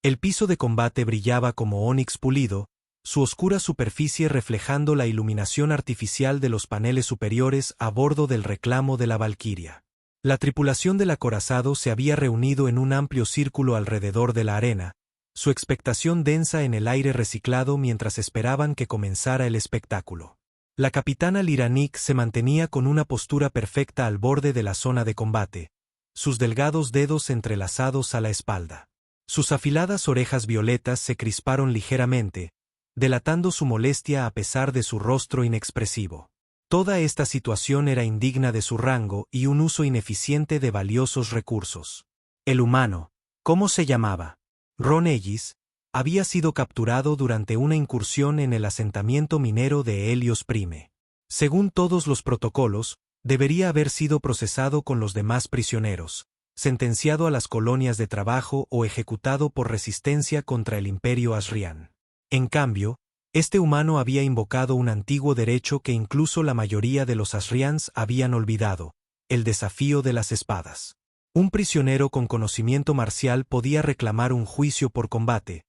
El piso de combate brillaba como ónix pulido, su oscura superficie reflejando la iluminación artificial de los paneles superiores a bordo del reclamo de la Valquiria. La tripulación del acorazado se había reunido en un amplio círculo alrededor de la arena, su expectación densa en el aire reciclado mientras esperaban que comenzara el espectáculo. La capitana Liranik se mantenía con una postura perfecta al borde de la zona de combate, sus delgados dedos entrelazados a la espalda. Sus afiladas orejas violetas se crisparon ligeramente, delatando su molestia a pesar de su rostro inexpresivo. Toda esta situación era indigna de su rango y un uso ineficiente de valiosos recursos. El humano, ¿cómo se llamaba? Ron Ellis, había sido capturado durante una incursión en el asentamiento minero de Helios Prime. Según todos los protocolos, debería haber sido procesado con los demás prisioneros, sentenciado a las colonias de trabajo o ejecutado por resistencia contra el Imperio Asrian. En cambio, este humano había invocado un antiguo derecho que incluso la mayoría de los Asrians habían olvidado, el desafío de las espadas. Un prisionero con conocimiento marcial podía reclamar un juicio por combate,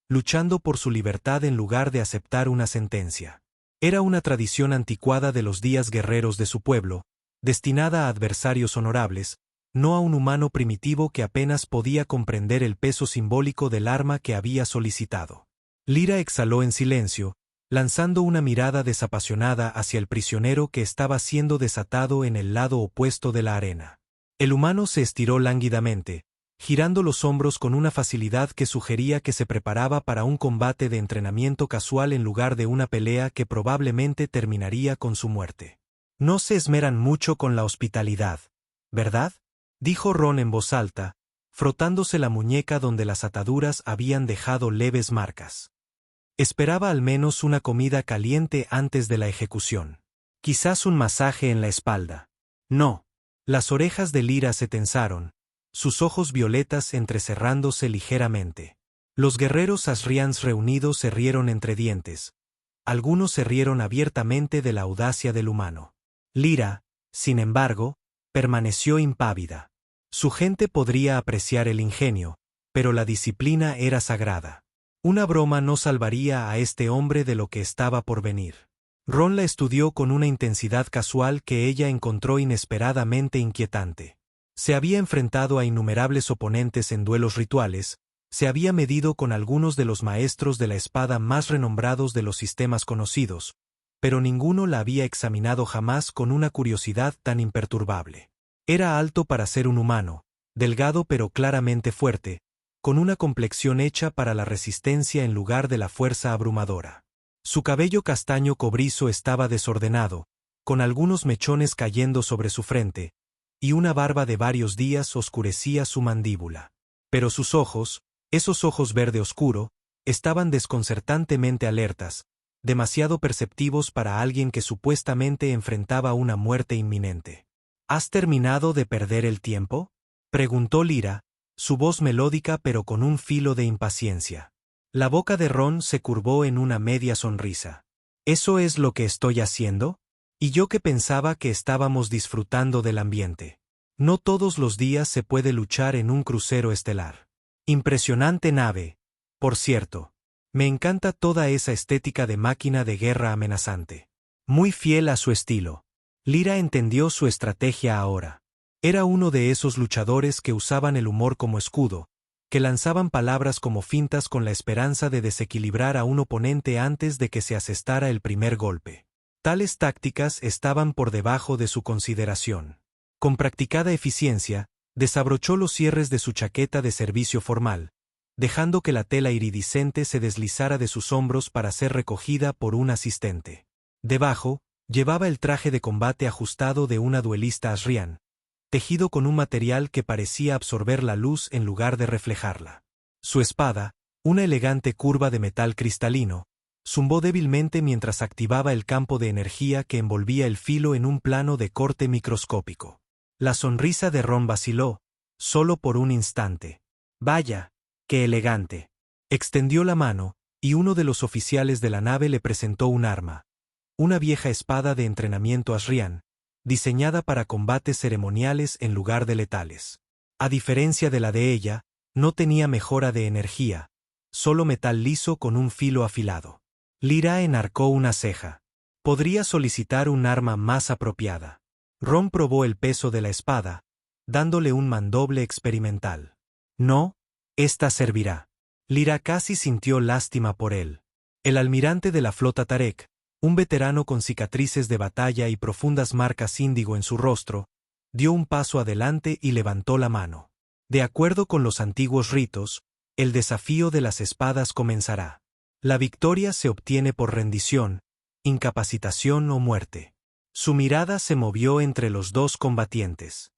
luchando por su libertad en lugar de aceptar una sentencia. Era una tradición anticuada de los días guerreros de su pueblo, destinada a adversarios honorables, no a un humano primitivo que apenas podía comprender el peso simbólico del arma que había solicitado. Lyra exhaló en silencio, lanzando una mirada desapasionada hacia el prisionero que estaba siendo desatado en el lado opuesto de la arena. El humano se estiró lánguidamente, girando los hombros con una facilidad que sugería que se preparaba para un combate de entrenamiento casual en lugar de una pelea que probablemente terminaría con su muerte. No se esmeran mucho con la hospitalidad, ¿verdad?, dijo Ron en voz alta, frotándose la muñeca donde las ataduras habían dejado leves marcas. Esperaba al menos una comida caliente antes de la ejecución. Quizás un masaje en la espalda. No. Las orejas de Lyra se tensaron, sus ojos violetas entrecerrándose ligeramente. Los guerreros Asrians reunidos se rieron entre dientes. Algunos se rieron abiertamente de la audacia del humano. Lyra, sin embargo, permaneció impávida. Su gente podría apreciar el ingenio, pero la disciplina era sagrada. Una broma no salvaría a este hombre de lo que estaba por venir. Ron la estudió con una intensidad casual que ella encontró inesperadamente inquietante. Se había enfrentado a innumerables oponentes en duelos rituales, se había medido con algunos de los maestros de la espada más renombrados de los sistemas conocidos, pero ninguno la había examinado jamás con una curiosidad tan imperturbable. Era alto para ser un humano, delgado pero claramente fuerte, con una complexión hecha para la resistencia en lugar de la fuerza abrumadora. Su cabello castaño cobrizo estaba desordenado, con algunos mechones cayendo sobre su frente, y una barba de varios días oscurecía su mandíbula. Pero sus ojos, esos ojos verde oscuro, estaban desconcertantemente alertas, demasiado perceptivos para alguien que supuestamente enfrentaba una muerte inminente. ¿Has terminado de perder el tiempo?, preguntó Lyra, su voz melódica pero con un filo de impaciencia. La boca de Ron se curvó en una media sonrisa. ¿Eso es lo que estoy haciendo? Y yo que pensaba que estábamos disfrutando del ambiente. No todos los días se puede luchar en un crucero estelar. Impresionante nave, por cierto. Me encanta toda esa estética de máquina de guerra amenazante. Muy fiel a su estilo. Lyra entendió su estrategia ahora. Era uno de esos luchadores que usaban el humor como escudo, que lanzaban palabras como fintas con la esperanza de desequilibrar a un oponente antes de que se asestara el primer golpe. Tales tácticas estaban por debajo de su consideración. Con practicada eficiencia, desabrochó los cierres de su chaqueta de servicio formal, dejando que la tela iridiscente se deslizara de sus hombros para ser recogida por un asistente. Debajo, llevaba el traje de combate ajustado de una duelista Asrian, tejido con un material que parecía absorber la luz en lugar de reflejarla. Su espada, una elegante curva de metal cristalino, zumbó débilmente mientras activaba el campo de energía que envolvía el filo en un plano de corte microscópico. La sonrisa de Ron vaciló, solo por un instante. «Vaya, qué elegante». Extendió la mano, y uno de los oficiales de la nave le presentó un arma. Una vieja espada de entrenamiento Asrian, diseñada para combates ceremoniales en lugar de letales. A diferencia de la de ella, No tenía mejora de energía, solo metal liso con un filo afilado. Lyra enarcó una ceja. Podría solicitar un arma más apropiada. Ron probó el peso de la espada, dándole un mandoble experimental. No, esta servirá. Lyra casi sintió lástima por él. El almirante de la flota Tarek, un veterano con cicatrices de batalla y profundas marcas índigo en su rostro, dio un paso adelante y levantó la mano. De acuerdo con los antiguos ritos, el desafío de las espadas comenzará. La victoria se obtiene por rendición, incapacitación o muerte. Su mirada se movió entre los dos combatientes.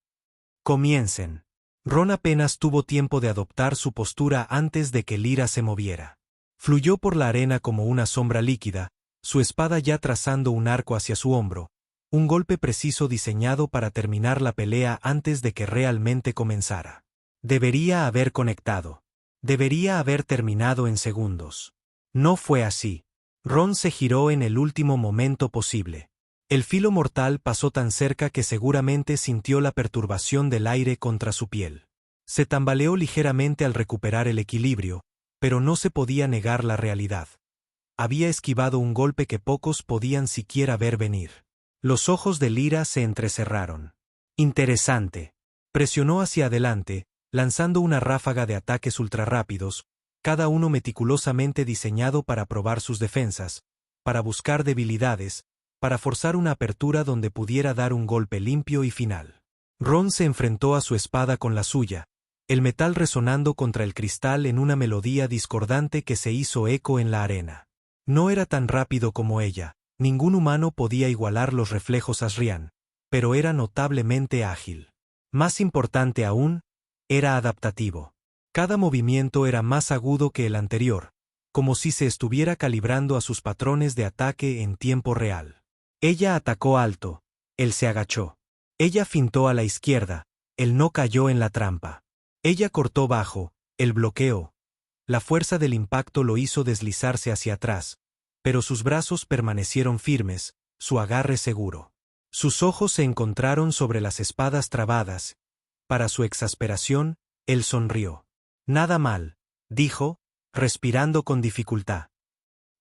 Comiencen. Ron apenas tuvo tiempo de adoptar su postura antes de que Lyra se moviera. Fluyó por la arena como una sombra líquida, su espada ya trazando un arco hacia su hombro, un golpe preciso diseñado para terminar la pelea antes de que realmente comenzara. Debería haber conectado. Debería haber terminado en segundos. No fue así. Ron se giró en el último momento posible. El filo mortal pasó tan cerca que seguramente sintió la perturbación del aire contra su piel. Se tambaleó ligeramente al recuperar el equilibrio, pero no se podía negar la realidad. Había esquivado un golpe que pocos podían siquiera ver venir. Los ojos de Lyra se entrecerraron. Interesante. Presionó hacia adelante, lanzando una ráfaga de ataques ultrarrápidos, cada uno meticulosamente diseñado para probar sus defensas, para buscar debilidades, para forzar una apertura donde pudiera dar un golpe limpio y final. Ron se enfrentó a su espada con la suya, el metal resonando contra el cristal en una melodía discordante que se hizo eco en la arena. No era tan rápido como ella, ningún humano podía igualar los reflejos Asrian, pero era notablemente ágil. Más importante aún, era adaptativo. Cada movimiento era más agudo que el anterior, como si se estuviera calibrando a sus patrones de ataque en tiempo real. Ella atacó alto, él se agachó. Ella fintó a la izquierda, él no cayó en la trampa. Ella cortó bajo, él bloqueó. La fuerza del impacto lo hizo deslizarse hacia atrás, pero sus brazos permanecieron firmes, su agarre seguro. Sus ojos se encontraron sobre las espadas trabadas. Para su exasperación, él sonrió. Nada mal, dijo, respirando con dificultad.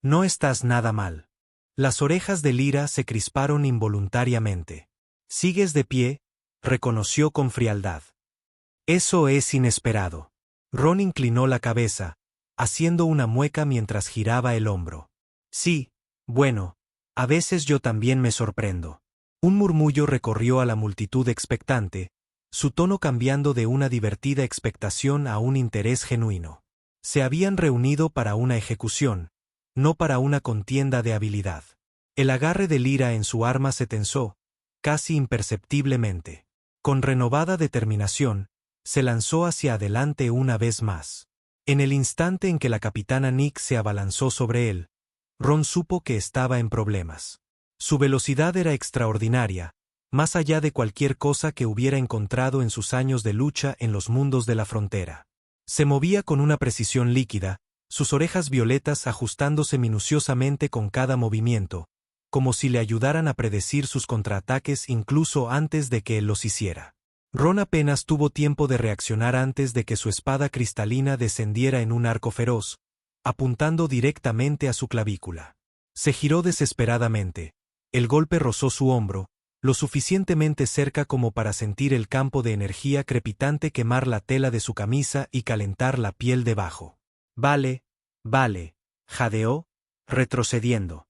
No estás nada mal. Las orejas de Lyra se crisparon involuntariamente. Sigues de pie, reconoció con frialdad. Eso es inesperado. Ron inclinó la cabeza, haciendo una mueca mientras giraba el hombro. Sí, bueno, a veces yo también me sorprendo. Un murmullo recorrió a la multitud expectante, su tono cambiando de una divertida expectación a un interés genuino. Se habían reunido para una ejecución, no para una contienda de habilidad. El agarre de Lyra en su arma se tensó, casi imperceptiblemente. Con renovada determinación, se lanzó hacia adelante una vez más. En el instante en que la capitana Nick se abalanzó sobre él, Ron supo que estaba en problemas. Su velocidad era extraordinaria, más allá de cualquier cosa que hubiera encontrado en sus años de lucha en los mundos de la frontera. Se movía con una precisión líquida, sus orejas violetas ajustándose minuciosamente con cada movimiento, como si le ayudaran a predecir sus contraataques incluso antes de que él los hiciera. Ron apenas tuvo tiempo de reaccionar antes de que su espada cristalina descendiera en un arco feroz, apuntando directamente a su clavícula. Se giró desesperadamente. El golpe rozó su hombro, lo suficientemente cerca como para sentir el campo de energía crepitante quemar la tela de su camisa y calentar la piel debajo. Vale, jadeó, retrocediendo.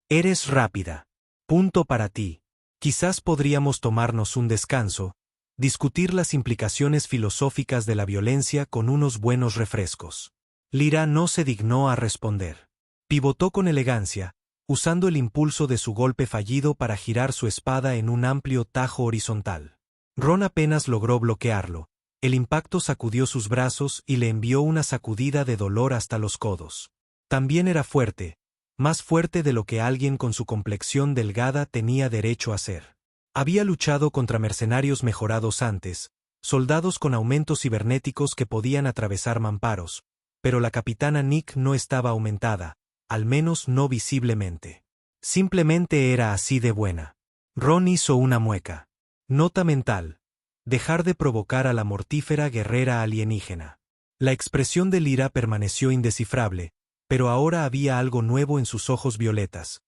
Eres rápida. Punto para ti. Quizás podríamos tomarnos un descanso, discutir las implicaciones filosóficas de la violencia con unos buenos refrescos. Lyra no se dignó a responder. Pivotó con elegancia, usando el impulso de su golpe fallido para girar su espada en un amplio tajo horizontal. Ron apenas logró bloquearlo. El impacto sacudió sus brazos y le envió una sacudida de dolor hasta los codos. También era fuerte, más fuerte de lo que alguien con su complexión delgada tenía derecho a ser. Había luchado contra mercenarios mejorados antes, soldados con aumentos cibernéticos que podían atravesar mamparos, pero la capitana Nick no estaba aumentada, al menos no visiblemente. Simplemente era así de buena. Ron hizo una mueca. Nota mental. Dejar de provocar a la mortífera guerrera alienígena. La expresión de Lyra permaneció indescifrable, pero ahora había algo nuevo en sus ojos violetas.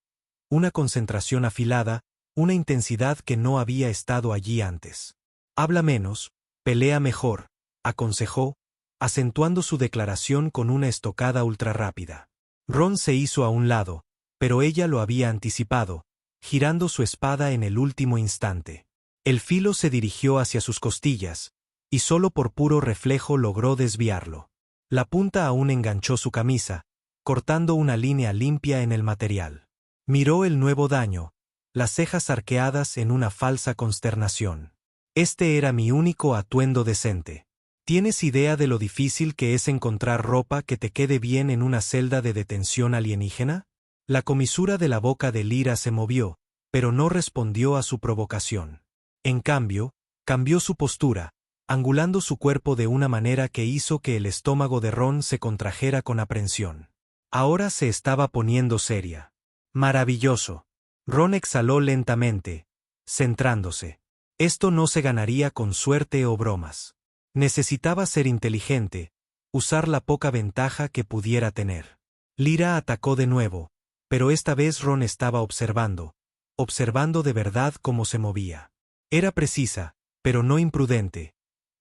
Una concentración afilada, una intensidad que no había estado allí antes. Habla menos, pelea mejor, aconsejó, acentuando su declaración con una estocada ultrarrápida. Ron se hizo a un lado, pero ella lo había anticipado, girando su espada en el último instante. El filo se dirigió hacia sus costillas, y solo por puro reflejo logró desviarlo. La punta aún enganchó su camisa, cortando una línea limpia en el material. Miró el nuevo daño, las cejas arqueadas en una falsa consternación. Este era mi único atuendo decente. ¿Tienes idea de lo difícil que es encontrar ropa que te quede bien en una celda de detención alienígena? La comisura de la boca de Lyra se movió, pero no respondió a su provocación. En cambio, cambió su postura, angulando su cuerpo de una manera que hizo que el estómago de Ron se contrajera con aprensión. Ahora se estaba poniendo seria. Maravilloso. Ron exhaló lentamente, centrándose. Esto no se ganaría con suerte o bromas. Necesitaba ser inteligente, usar la poca ventaja que pudiera tener. Lyra atacó de nuevo, pero esta vez Ron estaba observando de verdad cómo se movía. Era precisa, pero no imprudente.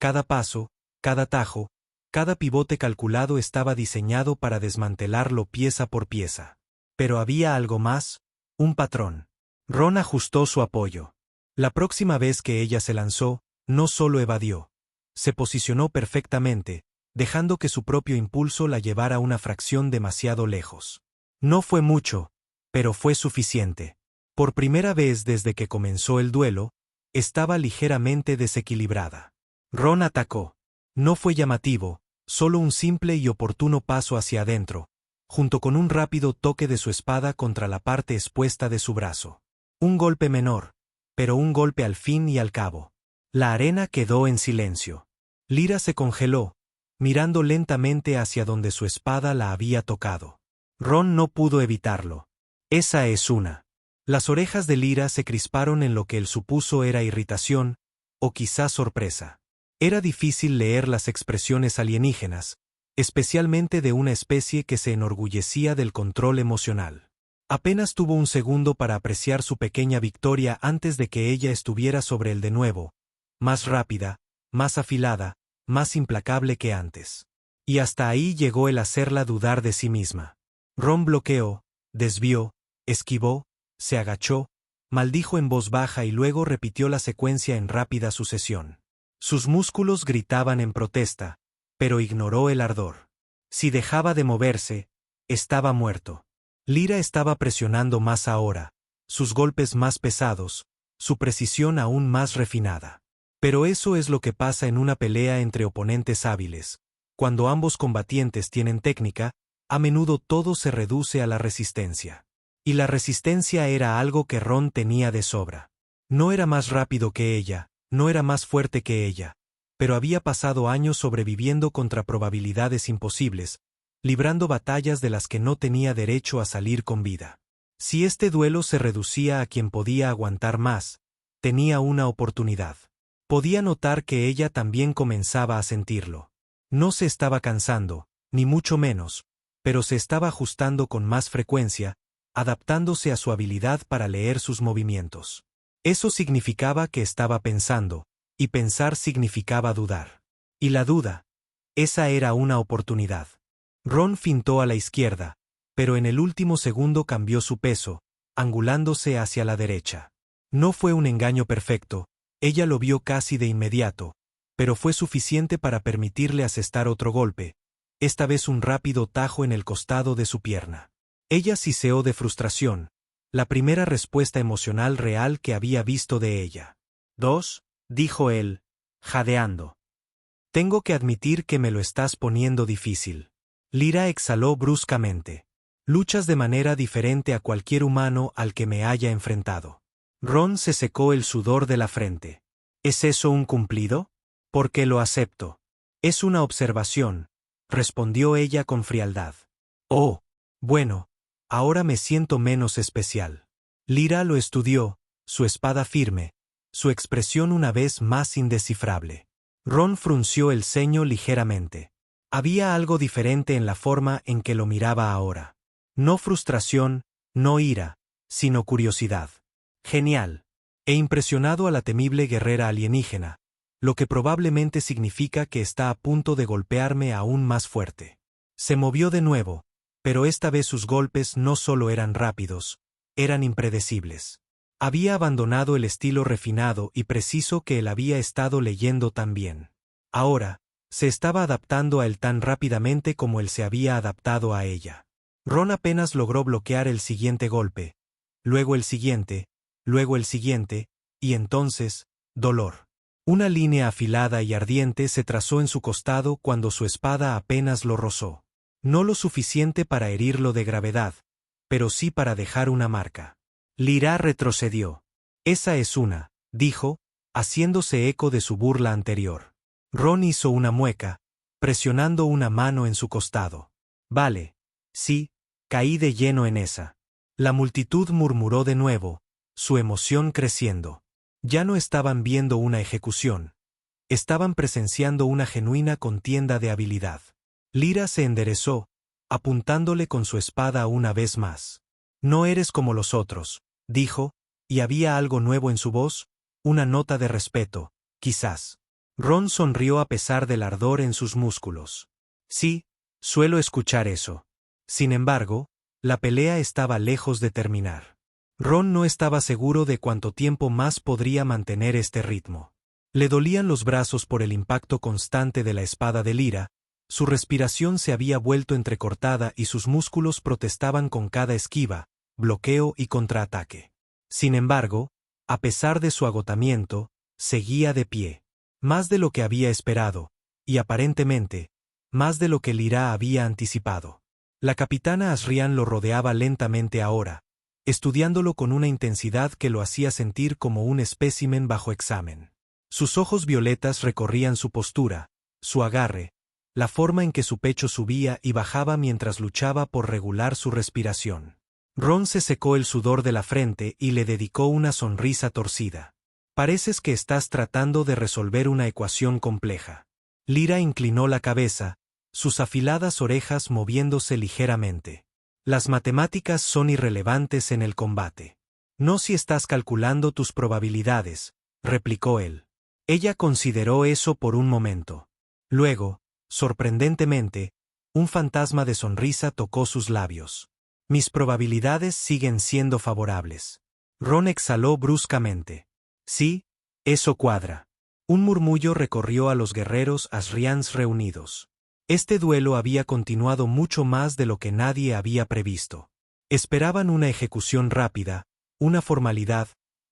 Cada paso, cada tajo, cada pivote calculado estaba diseñado para desmantelarlo pieza por pieza. Pero había algo más, un patrón. Ron ajustó su apoyo. La próxima vez que ella se lanzó, no solo evadió. Se posicionó perfectamente, dejando que su propio impulso la llevara una fracción demasiado lejos. No fue mucho, pero fue suficiente. Por primera vez desde que comenzó el duelo, estaba ligeramente desequilibrada. Ron atacó. No fue llamativo, solo un simple y oportuno paso hacia adentro, junto con un rápido toque de su espada contra la parte expuesta de su brazo. Un golpe menor, pero un golpe al fin y al cabo. La arena quedó en silencio. Lyra se congeló, mirando lentamente hacia donde su espada la había tocado. Ron no pudo evitarlo. Esa es una. Las orejas de Lyra se crisparon en lo que él supuso era irritación, o quizás sorpresa. Era difícil leer las expresiones alienígenas, especialmente de una especie que se enorgullecía del control emocional. Apenas tuvo un segundo para apreciar su pequeña victoria antes de que ella estuviera sobre él de nuevo, más rápida, más afilada, más implacable que antes. Y hasta ahí llegó el hacerla dudar de sí misma. Ron bloqueó, desvió, esquivó, se agachó, maldijo en voz baja y luego repitió la secuencia en rápida sucesión. Sus músculos gritaban en protesta, pero ignoró el ardor. Si dejaba de moverse, estaba muerto. Lyra estaba presionando más ahora, sus golpes más pesados, su precisión aún más refinada. Pero eso es lo que pasa en una pelea entre oponentes hábiles. Cuando ambos combatientes tienen técnica, a menudo todo se reduce a la resistencia. Y la resistencia era algo que Ron tenía de sobra. No era más rápido que ella, no era más fuerte que ella, pero había pasado años sobreviviendo contra probabilidades imposibles, librando batallas de las que no tenía derecho a salir con vida. Si este duelo se reducía a quien podía aguantar más, tenía una oportunidad. Podía notar que ella también comenzaba a sentirlo. No se estaba cansando, ni mucho menos, pero se estaba ajustando con más frecuencia, adaptándose a su habilidad para leer sus movimientos. Eso significaba que estaba pensando, y pensar significaba dudar. Y la duda, esa era una oportunidad. Ron fintó a la izquierda, pero en el último segundo cambió su peso, angulándose hacia la derecha. No fue un engaño perfecto, ella lo vio casi de inmediato, pero fue suficiente para permitirle asestar otro golpe, esta vez un rápido tajo en el costado de su pierna. Ella siseó de frustración, la primera respuesta emocional real que había visto de ella. «Dos», dijo él, jadeando. «Tengo que admitir que me lo estás poniendo difícil». Lyra exhaló bruscamente. «Luchas de manera diferente a cualquier humano al que me haya enfrentado». Ron se secó el sudor de la frente. «¿Es eso un cumplido? Porque lo acepto. Es una observación», respondió ella con frialdad. «Oh, bueno, ahora me siento menos especial». Lyra lo estudió, su espada firme, su expresión una vez más indescifrable. Ron frunció el ceño ligeramente. Había algo diferente en la forma en que lo miraba ahora. No frustración, no ira, sino curiosidad. Genial. He impresionado a la temible guerrera alienígena, lo que probablemente significa que está a punto de golpearme aún más fuerte. Se movió de nuevo, pero esta vez sus golpes no solo eran rápidos, eran impredecibles. Había abandonado el estilo refinado y preciso que él había estado leyendo tan bien. Ahora, se estaba adaptando a él tan rápidamente como él se había adaptado a ella. Ron apenas logró bloquear el siguiente golpe, luego el siguiente, luego el siguiente, y entonces, dolor. Una línea afilada y ardiente se trazó en su costado cuando su espada apenas lo rozó. No lo suficiente para herirlo de gravedad, pero sí para dejar una marca. Lyra retrocedió. Esa es una, dijo, haciéndose eco de su burla anterior. Ron hizo una mueca, presionando una mano en su costado. Vale. Sí, caí de lleno en esa. La multitud murmuró de nuevo, su emoción creciendo. Ya no estaban viendo una ejecución. Estaban presenciando una genuina contienda de habilidad. Lyra se enderezó, apuntándole con su espada una vez más. No eres como los otros, dijo, y había algo nuevo en su voz, una nota de respeto, quizás. Ron sonrió a pesar del ardor en sus músculos. Sí, suelo escuchar eso. Sin embargo, la pelea estaba lejos de terminar. Ron no estaba seguro de cuánto tiempo más podría mantener este ritmo. Le dolían los brazos por el impacto constante de la espada de Lyra, su respiración se había vuelto entrecortada y sus músculos protestaban con cada esquiva, bloqueo y contraataque. Sin embargo, a pesar de su agotamiento, seguía de pie. Más de lo que había esperado, y aparentemente, más de lo que Lyra había anticipado. La capitana Asrian lo rodeaba lentamente ahora, estudiándolo con una intensidad que lo hacía sentir como un espécimen bajo examen. Sus ojos violetas recorrían su postura, su agarre, la forma en que su pecho subía y bajaba mientras luchaba por regular su respiración. Ron se secó el sudor de la frente y le dedicó una sonrisa torcida. Pareces que estás tratando de resolver una ecuación compleja. Lyra inclinó la cabeza, sus afiladas orejas moviéndose ligeramente. Las matemáticas son irrelevantes en el combate. No si estás calculando tus probabilidades, replicó él. Ella consideró eso por un momento. Luego, sorprendentemente, un fantasma de sonrisa tocó sus labios. Mis probabilidades siguen siendo favorables. Ron exhaló bruscamente. Sí, eso cuadra. Un murmullo recorrió a los guerreros Asrians reunidos. Este duelo había continuado mucho más de lo que nadie había previsto. Esperaban una ejecución rápida, una formalidad,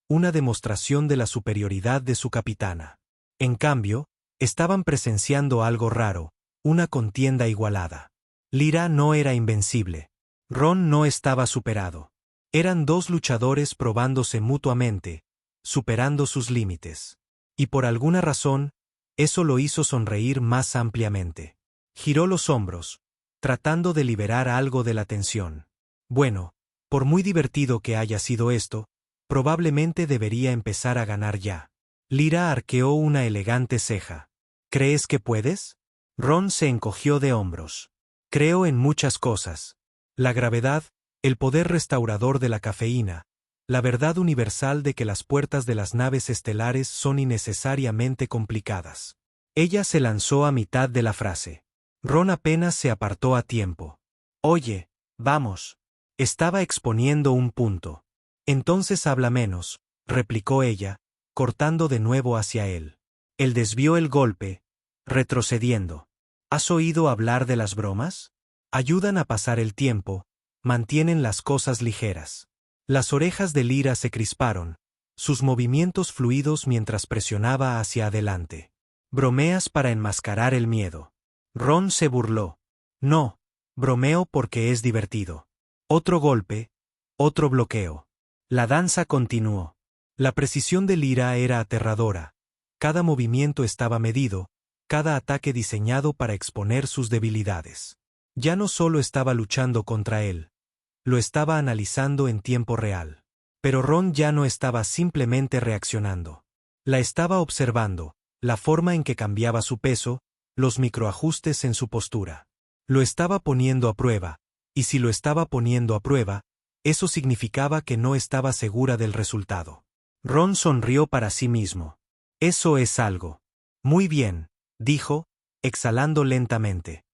una demostración de la superioridad de su capitana. En cambio, estaban presenciando algo raro, una contienda igualada. Lyra no era invencible. Ron no estaba superado. Eran dos luchadores probándose mutuamente, superando sus límites. Y por alguna razón, eso lo hizo sonreír más ampliamente. Giró los hombros, tratando de liberar algo de la tensión. Bueno, por muy divertido que haya sido esto, probablemente debería empezar a ganar ya. Lyra arqueó una elegante ceja. ¿Crees que puedes? Ron se encogió de hombros. Creo en muchas cosas. La gravedad, el poder restaurador de la cafeína, la verdad universal de que las puertas de las naves estelares son innecesariamente complicadas. Ella se lanzó a mitad de la frase. Ron apenas se apartó a tiempo. Oye, vamos. Estaba exponiendo un punto. Entonces habla menos, replicó ella, cortando de nuevo hacia él. Él desvió el golpe, retrocediendo. ¿Has oído hablar de las bromas? Ayudan a pasar el tiempo, mantienen las cosas ligeras. Las orejas de Lyra se crisparon, sus movimientos fluidos mientras presionaba hacia adelante. Bromeas para enmascarar el miedo. Ron se burló. No, bromeo porque es divertido. Otro golpe, otro bloqueo. La danza continuó. La precisión de Lyra era aterradora. Cada movimiento estaba medido, cada ataque diseñado para exponer sus debilidades. Ya no solo estaba luchando contra él, lo estaba analizando en tiempo real. Pero Ron ya no estaba simplemente reaccionando. La estaba observando, la forma en que cambiaba su peso, los microajustes en su postura. Lo estaba poniendo a prueba, y si lo estaba poniendo a prueba, eso significaba que no estaba segura del resultado. Ron sonrió para sí mismo. Eso es algo. Muy bien, dijo, exhalando lentamente.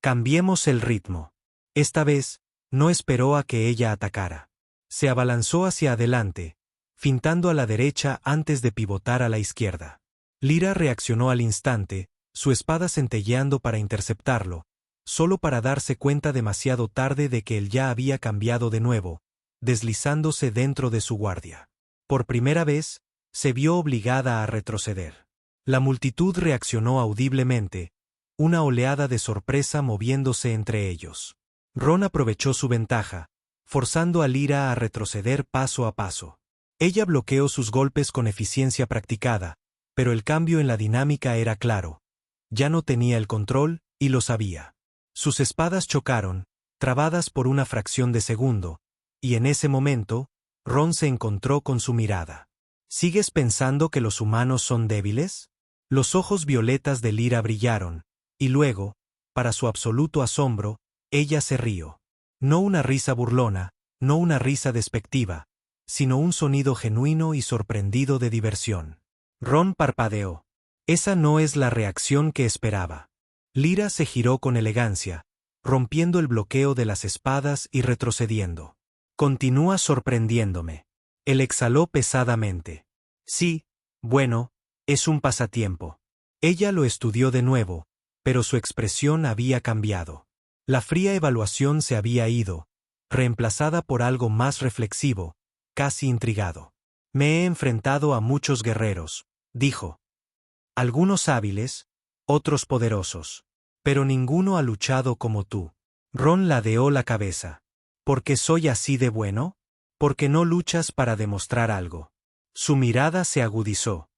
Cambiemos el ritmo. Esta vez, no esperó a que ella atacara. Se abalanzó hacia adelante, fintando a la derecha antes de pivotar a la izquierda. Lyra reaccionó al instante, su espada centelleando para interceptarlo, solo para darse cuenta demasiado tarde de que él ya había cambiado de nuevo, deslizándose dentro de su guardia. Por primera vez, se vio obligada a retroceder. La multitud reaccionó audiblemente, una oleada de sorpresa moviéndose entre ellos. Ron aprovechó su ventaja, forzando a Lyra a retroceder paso a paso. Ella bloqueó sus golpes con eficiencia practicada, pero el cambio en la dinámica era claro. Ya no tenía el control, y lo sabía. Sus espadas chocaron, trabadas por una fracción de segundo, y en ese momento, Ron se encontró con su mirada. ¿Sigues pensando que los humanos son débiles? Los ojos violetas de Lyra brillaron, y luego, para su absoluto asombro, ella se rió. No una risa burlona, no una risa despectiva, sino un sonido genuino y sorprendido de diversión. Ron parpadeó. Esa no es la reacción que esperaba. Lyra se giró con elegancia, rompiendo el bloqueo de las espadas y retrocediendo. Continúa sorprendiéndome. Él exhaló pesadamente. Sí, bueno, es un pasatiempo. Ella lo estudió de nuevo, pero su expresión había cambiado. La fría evaluación se había ido, reemplazada por algo más reflexivo, casi intrigado. Me he enfrentado a muchos guerreros, dijo. Algunos hábiles, otros poderosos. Pero ninguno ha luchado como tú. Ron ladeó la cabeza. ¿Por qué soy así de bueno? Porque no luchas para demostrar algo. Su mirada se agudizó.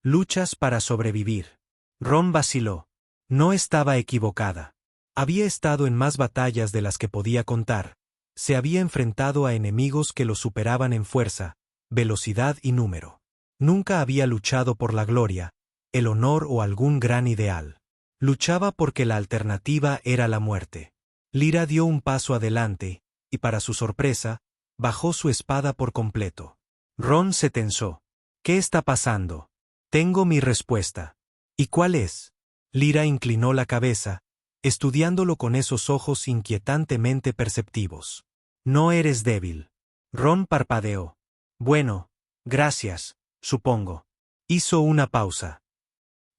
Luchas para sobrevivir. Ron vaciló. No estaba equivocada. Había estado en más batallas de las que podía contar. Se había enfrentado a enemigos que lo superaban en fuerza, velocidad y número. Nunca había luchado por la gloria, el honor o algún gran ideal. Luchaba porque la alternativa era la muerte. Lyra dio un paso adelante, y para su sorpresa, bajó su espada por completo. Ron se tensó. ¿Qué está pasando? Tengo mi respuesta. ¿Y cuál es? Lyra inclinó la cabeza, estudiándolo con esos ojos inquietantemente perceptivos. No eres débil. Ron parpadeó. Bueno, gracias, supongo. Hizo una pausa.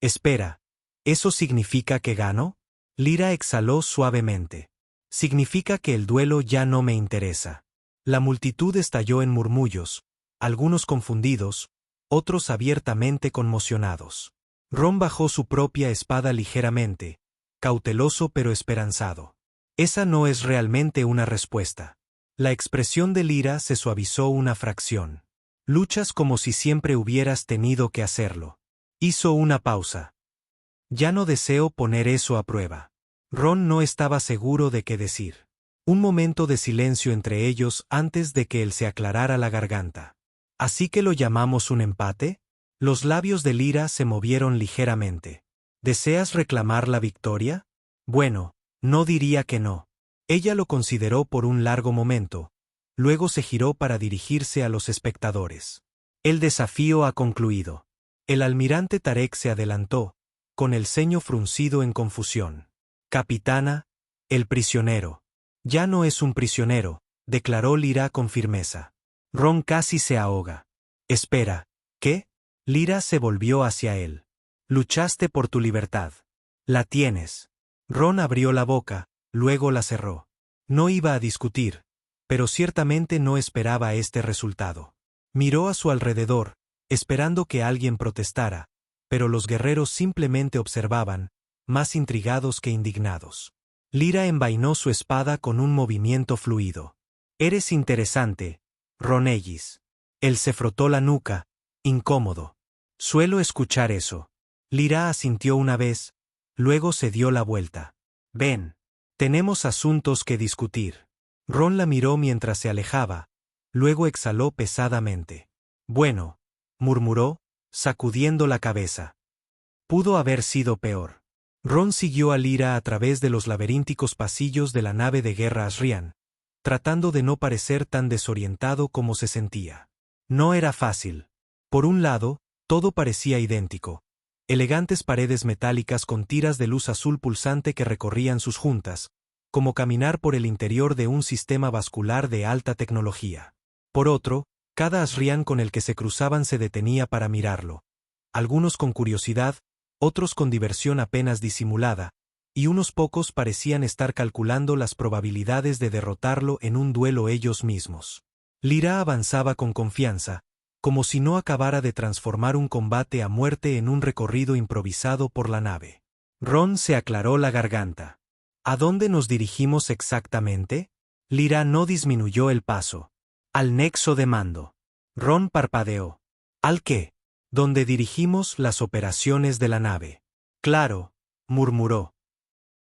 Espera, ¿eso significa que gano? Lyra exhaló suavemente. Significa que el duelo ya no me interesa. La multitud estalló en murmullos, algunos confundidos, otros abiertamente conmocionados. Ron bajó su propia espada ligeramente, cauteloso pero esperanzado. Esa no es realmente una respuesta. La expresión de Lyra se suavizó una fracción. Luchas como si siempre hubieras tenido que hacerlo. Hizo una pausa. Ya no deseo poner eso a prueba. Ron no estaba seguro de qué decir. Un momento de silencio entre ellos antes de que él se aclarara la garganta. ¿Así que lo llamamos un empate? Los labios de Lyra se movieron ligeramente. ¿Deseas reclamar la victoria? Bueno, no diría que no. Ella lo consideró por un largo momento, luego se giró para dirigirse a los espectadores. El desafío ha concluido. El almirante Tarek se adelantó, con el ceño fruncido en confusión. Capitana, el prisionero. Ya no es un prisionero, declaró Lyra con firmeza. Ron casi se ahoga. Espera, ¿qué? Lyra se volvió hacia él. Luchaste por tu libertad. La tienes. Ron abrió la boca, luego la cerró. No iba a discutir, pero ciertamente no esperaba este resultado. Miró a su alrededor, esperando que alguien protestara, pero los guerreros simplemente observaban, más intrigados que indignados. Lyra envainó su espada con un movimiento fluido. Eres interesante, Ron Ellis. Él se frotó la nuca, incómodo. Suelo escuchar eso. Lyra asintió una vez, luego se dio la vuelta. Ven. Tenemos asuntos que discutir. Ron la miró mientras se alejaba, luego exhaló pesadamente. Bueno, murmuró, sacudiendo la cabeza. Pudo haber sido peor. Ron siguió a Lyra a través de los laberínticos pasillos de la nave de guerra Asrian, tratando de no parecer tan desorientado como se sentía. No era fácil. Por un lado, todo parecía idéntico. Elegantes paredes metálicas con tiras de luz azul pulsante que recorrían sus juntas, como caminar por el interior de un sistema vascular de alta tecnología. Por otro, cada Asrian con el que se cruzaban se detenía para mirarlo. Algunos con curiosidad, otros con diversión apenas disimulada, y unos pocos parecían estar calculando las probabilidades de derrotarlo en un duelo ellos mismos. Lyra avanzaba con confianza, como si no acabara de transformar un combate a muerte en un recorrido improvisado por la nave. Ron se aclaró la garganta. ¿A dónde nos dirigimos exactamente? Lyra no disminuyó el paso. Al nexo de mando. Ron parpadeó. ¿Al qué? Donde dirigimos las operaciones de la nave. Claro, murmuró.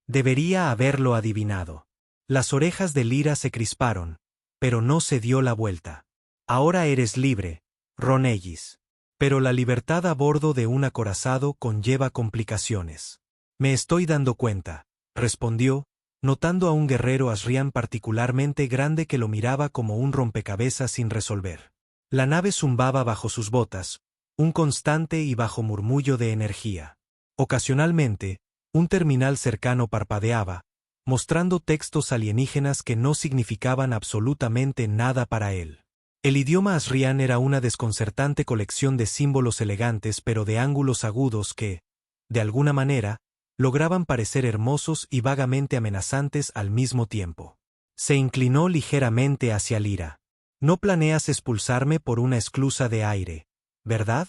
Debería haberlo adivinado. Las orejas de Lyra se crisparon, pero no se dio la vuelta. Ahora eres libre, Ron Ellis. Pero la libertad a bordo de un acorazado conlleva complicaciones. Me estoy dando cuenta, respondió, notando a un guerrero Asrian particularmente grande que lo miraba como un rompecabezas sin resolver. La nave zumbaba bajo sus botas, un constante y bajo murmullo de energía. Ocasionalmente, un terminal cercano parpadeaba, mostrando textos alienígenas que no significaban absolutamente nada para él. El idioma Asrian era una desconcertante colección de símbolos elegantes pero de ángulos agudos que, de alguna manera, lograban parecer hermosos y vagamente amenazantes al mismo tiempo. Se inclinó ligeramente hacia Lyra. No planeas expulsarme por una esclusa de aire, ¿verdad?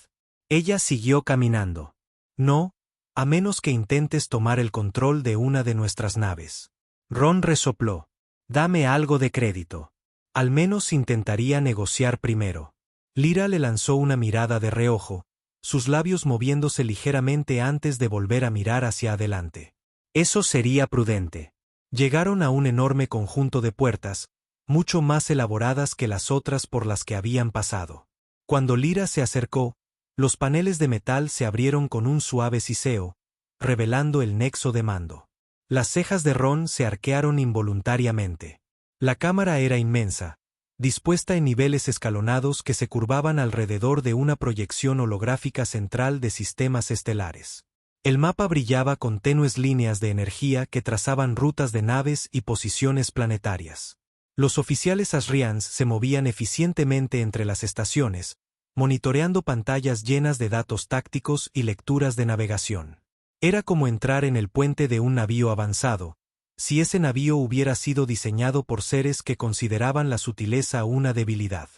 Ella siguió caminando. No, a menos que intentes tomar el control de una de nuestras naves. Ron resopló. Dame algo de crédito. Al menos intentaría negociar primero. Lyra le lanzó una mirada de reojo, sus labios moviéndose ligeramente antes de volver a mirar hacia adelante. Eso sería prudente. Llegaron a un enorme conjunto de puertas, mucho más elaboradas que las otras por las que habían pasado. Cuando Lyra se acercó, los paneles de metal se abrieron con un suave siseo, revelando el nexo de mando. Las cejas de Ron se arquearon involuntariamente. La cámara era inmensa, dispuesta en niveles escalonados que se curvaban alrededor de una proyección holográfica central de sistemas estelares. El mapa brillaba con tenues líneas de energía que trazaban rutas de naves y posiciones planetarias. Los oficiales Asrians se movían eficientemente entre las estaciones, monitoreando pantallas llenas de datos tácticos y lecturas de navegación. Era como entrar en el puente de un navío avanzado, si ese navío hubiera sido diseñado por seres que consideraban la sutileza una debilidad.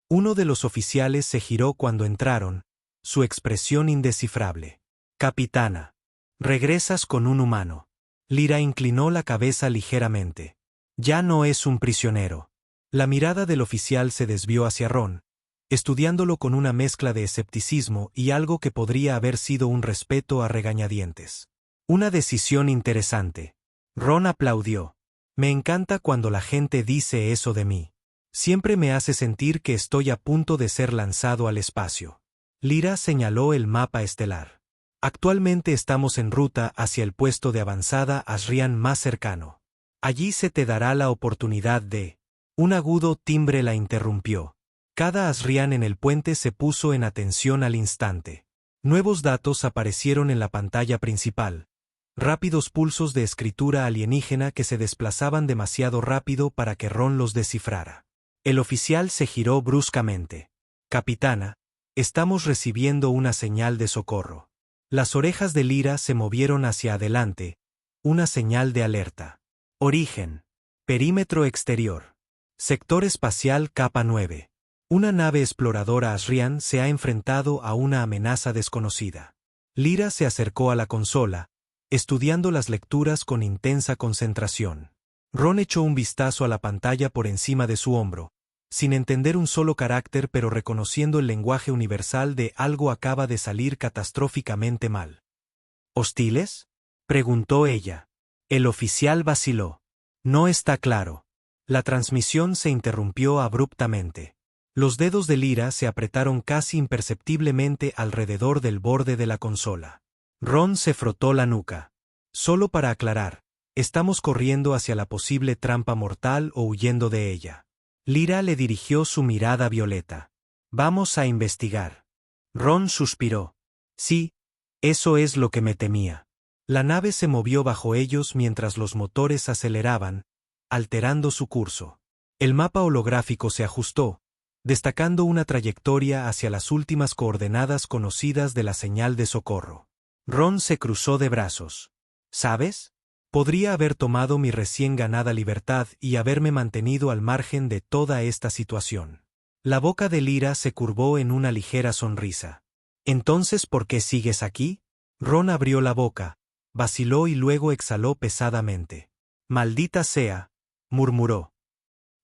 Uno de los oficiales se giró cuando entraron, su expresión indescifrable. Capitana. Regresas con un humano. Lyra inclinó la cabeza ligeramente. Ya no es un prisionero. La mirada del oficial se desvió hacia Ron, estudiándolo con una mezcla de escepticismo y algo que podría haber sido un respeto a regañadientes. Una decisión interesante. Ron aplaudió. Me encanta cuando la gente dice eso de mí. Siempre me hace sentir que estoy a punto de ser lanzado al espacio. Lyra señaló el mapa estelar. Actualmente estamos en ruta hacia el puesto de avanzada Asrian más cercano. Allí se te dará la oportunidad de... Un agudo timbre la interrumpió. Cada Asrian en el puente se puso en atención al instante. Nuevos datos aparecieron en la pantalla principal. Rápidos pulsos de escritura alienígena que se desplazaban demasiado rápido para que Ron los descifrara. El oficial se giró bruscamente. Capitana, estamos recibiendo una señal de socorro. Las orejas de Lyra se movieron hacia adelante, una señal de alerta. Origen. Perímetro exterior. Sector espacial Capa 9. Una nave exploradora Asrian se ha enfrentado a una amenaza desconocida. Lyra se acercó a la consola, estudiando las lecturas con intensa concentración. Ron echó un vistazo a la pantalla por encima de su hombro, sin entender un solo carácter pero reconociendo el lenguaje universal de algo acaba de salir catastróficamente mal. ¿Hostiles? Preguntó ella. El oficial vaciló. No está claro. La transmisión se interrumpió abruptamente. Los dedos de Lyra se apretaron casi imperceptiblemente alrededor del borde de la consola. Ron se frotó la nuca. Solo para aclarar, ¿estamos corriendo hacia la posible trampa mortal o huyendo de ella? Lyra le dirigió su mirada violeta. Vamos a investigar. Ron suspiró. Sí, eso es lo que me temía. La nave se movió bajo ellos mientras los motores aceleraban, alterando su curso. El mapa holográfico se ajustó, destacando una trayectoria hacia las últimas coordenadas conocidas de la señal de socorro. Ron se cruzó de brazos. ¿Sabes? Podría haber tomado mi recién ganada libertad y haberme mantenido al margen de toda esta situación. La boca de Lyra se curvó en una ligera sonrisa. ¿Entonces por qué sigues aquí? Ron abrió la boca, vaciló y luego exhaló pesadamente. Maldita sea, murmuró.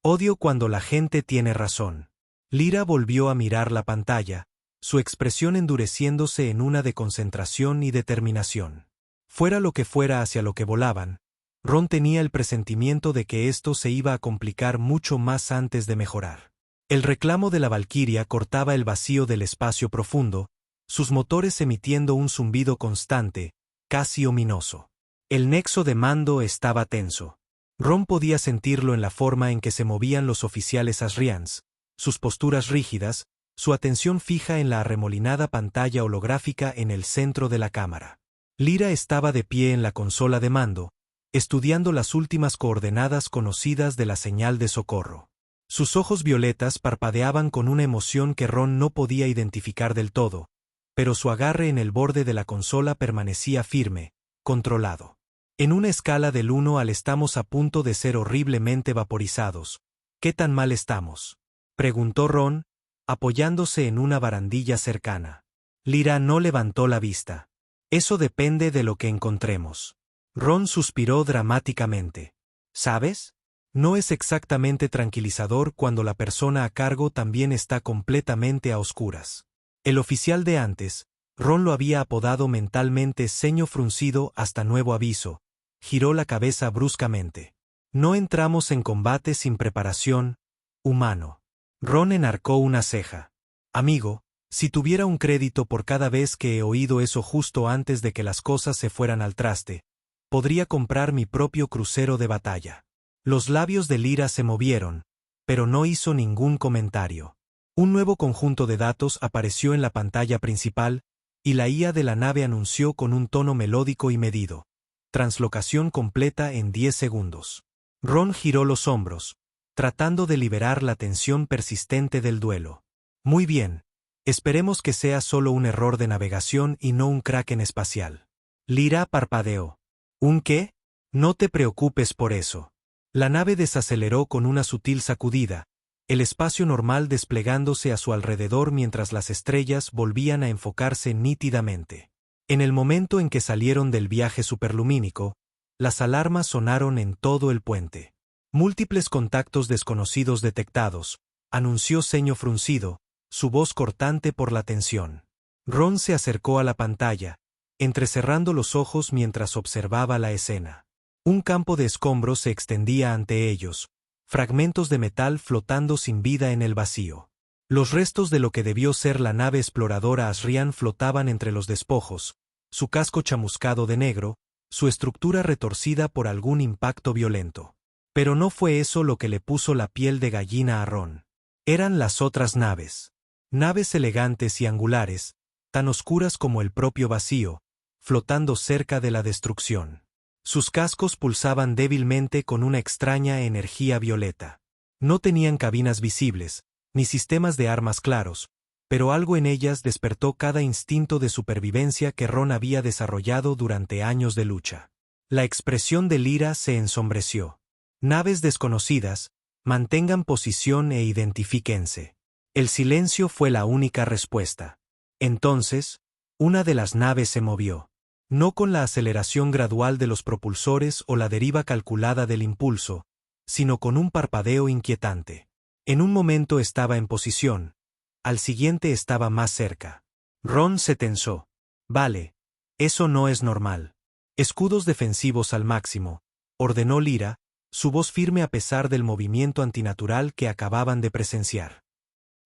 Odio cuando la gente tiene razón. Lyra volvió a mirar la pantalla, su expresión endureciéndose en una de concentración y determinación. Fuera lo que fuera hacia lo que volaban, Ron tenía el presentimiento de que esto se iba a complicar mucho más antes de mejorar. El reclamo de la Valquiria cortaba el vacío del espacio profundo, sus motores emitiendo un zumbido constante, casi ominoso. El nexo de mando estaba tenso. Ron podía sentirlo en la forma en que se movían los oficiales asrians, sus posturas rígidas, su atención fija en la arremolinada pantalla holográfica en el centro de la cámara. Lyra estaba de pie en la consola de mando, estudiando las últimas coordenadas conocidas de la señal de socorro. Sus ojos violetas parpadeaban con una emoción que Ron no podía identificar del todo, pero su agarre en el borde de la consola permanecía firme, controlado. En una escala del 1 al estamos a punto de ser horriblemente vaporizados, ¿qué tan mal estamos?, preguntó Ron, apoyándose en una barandilla cercana. Lyra no levantó la vista. Eso depende de lo que encontremos. Ron suspiró dramáticamente. ¿Sabes? No es exactamente tranquilizador cuando la persona a cargo también está completamente a oscuras. El oficial de antes, Ron lo había apodado mentalmente ceño fruncido hasta nuevo aviso, giró la cabeza bruscamente. No entramos en combate sin preparación, humano. Ron enarcó una ceja. Amigo, si tuviera un crédito por cada vez que he oído eso justo antes de que las cosas se fueran al traste, podría comprar mi propio crucero de batalla. Los labios de Lyra se movieron, pero no hizo ningún comentario. Un nuevo conjunto de datos apareció en la pantalla principal, y la IA de la nave anunció con un tono melódico y medido. Translocación completa en 10 segundos. Ron giró los hombros, tratando de liberar la tensión persistente del duelo. Muy bien. Esperemos que sea solo un error de navegación y no un kraken espacial. Lyra parpadeó. ¿Un qué? No te preocupes por eso. La nave desaceleró con una sutil sacudida, el espacio normal desplegándose a su alrededor mientras las estrellas volvían a enfocarse nítidamente. En el momento en que salieron del viaje superlumínico, las alarmas sonaron en todo el puente. Múltiples contactos desconocidos detectados, anunció ceño fruncido, su voz cortante por la tensión. Ron se acercó a la pantalla, entrecerrando los ojos mientras observaba la escena. Un campo de escombros se extendía ante ellos, fragmentos de metal flotando sin vida en el vacío. Los restos de lo que debió ser la nave exploradora Asrian flotaban entre los despojos, su casco chamuscado de negro, su estructura retorcida por algún impacto violento. Pero no fue eso lo que le puso la piel de gallina a Ron. Eran las otras naves. Naves elegantes y angulares, tan oscuras como el propio vacío, flotando cerca de la destrucción. Sus cascos pulsaban débilmente con una extraña energía violeta. No tenían cabinas visibles, ni sistemas de armas claros, pero algo en ellas despertó cada instinto de supervivencia que Ron había desarrollado durante años de lucha. La expresión de Lyra se ensombreció. Naves desconocidas, mantengan posición e identifíquense. El silencio fue la única respuesta. Entonces, una de las naves se movió. No con la aceleración gradual de los propulsores o la deriva calculada del impulso, sino con un parpadeo inquietante. En un momento estaba en posición, al siguiente estaba más cerca. Ron se tensó. Vale, eso no es normal. Escudos defensivos al máximo, ordenó Lyra, su voz firme a pesar del movimiento antinatural que acababan de presenciar.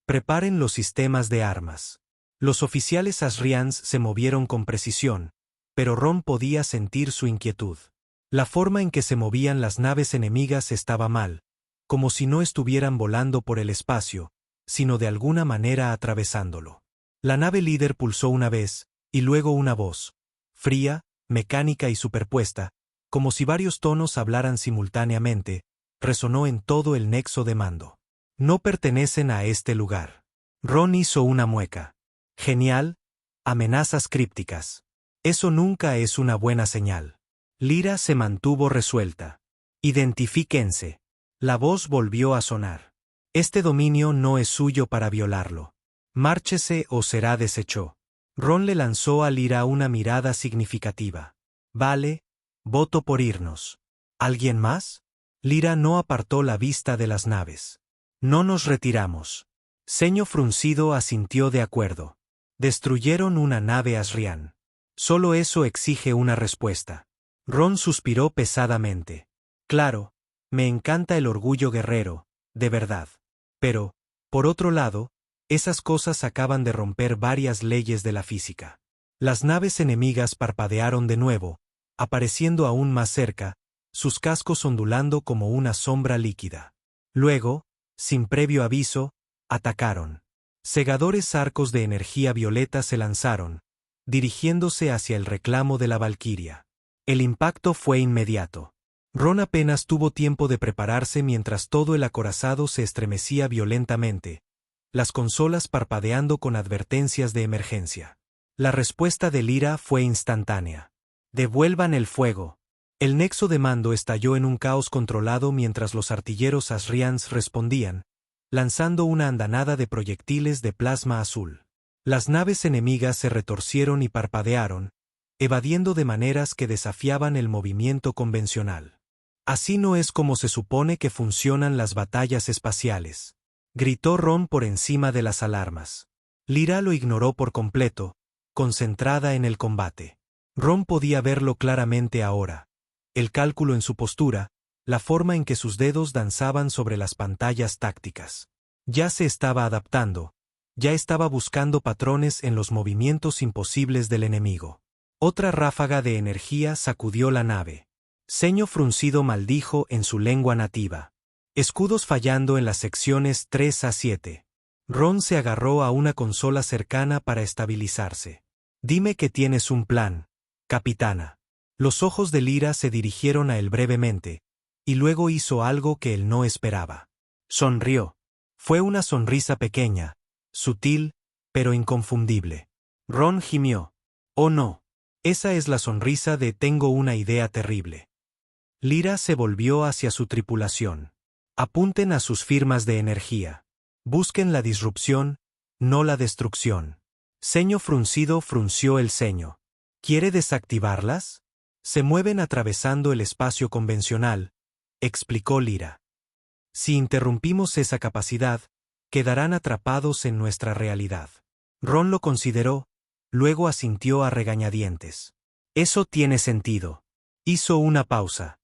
Preparen los sistemas de armas. Los oficiales asrians se movieron con precisión, pero Ron podía sentir su inquietud. La forma en que se movían las naves enemigas estaba mal, como si no estuvieran volando por el espacio, sino de alguna manera atravesándolo. La nave líder pulsó una vez, y luego una voz, fría, mecánica y superpuesta, como si varios tonos hablaran simultáneamente, resonó en todo el nexo de mando. No pertenecen a este lugar. Ron hizo una mueca. Genial. Amenazas crípticas. Eso nunca es una buena señal. Lyra se mantuvo resuelta. Identifíquense. La voz volvió a sonar. Este dominio no es suyo para violarlo. Márchese o será deshecho. Ron le lanzó a Lyra una mirada significativa. Vale, voto por irnos. ¿Alguien más? Lyra no apartó la vista de las naves. No nos retiramos. Ceño fruncido asintió de acuerdo. Destruyeron una nave Asrian. Solo eso exige una respuesta. Ron suspiró pesadamente. Claro, me encanta el orgullo guerrero, de verdad. Pero, por otro lado, esas cosas acaban de romper varias leyes de la física. Las naves enemigas parpadearon de nuevo, apareciendo aún más cerca, sus cascos ondulando como una sombra líquida. Luego, sin previo aviso, atacaron. Cegadores arcos de energía violeta se lanzaron, dirigiéndose hacia el reclamo de la Valquiria. El impacto fue inmediato. Ron apenas tuvo tiempo de prepararse mientras todo el acorazado se estremecía violentamente, las consolas parpadeando con advertencias de emergencia. La respuesta de Lyra fue instantánea. «Devuelvan el fuego». El nexo de mando estalló en un caos controlado mientras los artilleros Asrians respondían, lanzando una andanada de proyectiles de plasma azul. Las naves enemigas se retorcieron y parpadearon, evadiendo de maneras que desafiaban el movimiento convencional. Así no es como se supone que funcionan las batallas espaciales, gritó Ron por encima de las alarmas. Lyra lo ignoró por completo, concentrada en el combate. Ron podía verlo claramente ahora. El cálculo en su postura, la forma en que sus dedos danzaban sobre las pantallas tácticas. Ya se estaba adaptando, ya estaba buscando patrones en los movimientos imposibles del enemigo. Otra ráfaga de energía sacudió la nave. Ceño fruncido maldijo en su lengua nativa. Escudos fallando en las secciones 3 a 7. Ron se agarró a una consola cercana para estabilizarse. Dime que tienes un plan, capitana. Los ojos de Lyra se dirigieron a él brevemente, y luego hizo algo que él no esperaba. Sonrió. Fue una sonrisa pequeña, sutil, pero inconfundible. Ron gimió. Oh no. Esa es la sonrisa de tengo una idea terrible. Lyra se volvió hacia su tripulación. Apunten a sus firmas de energía. Busquen la disrupción, no la destrucción. Ceño fruncido frunció el ceño. ¿Quiere desactivarlas? Se mueven atravesando el espacio convencional, explicó Lyra. Si interrumpimos esa capacidad, quedarán atrapados en nuestra realidad. Ron lo consideró, luego asintió a regañadientes. Eso tiene sentido. Hizo una pausa.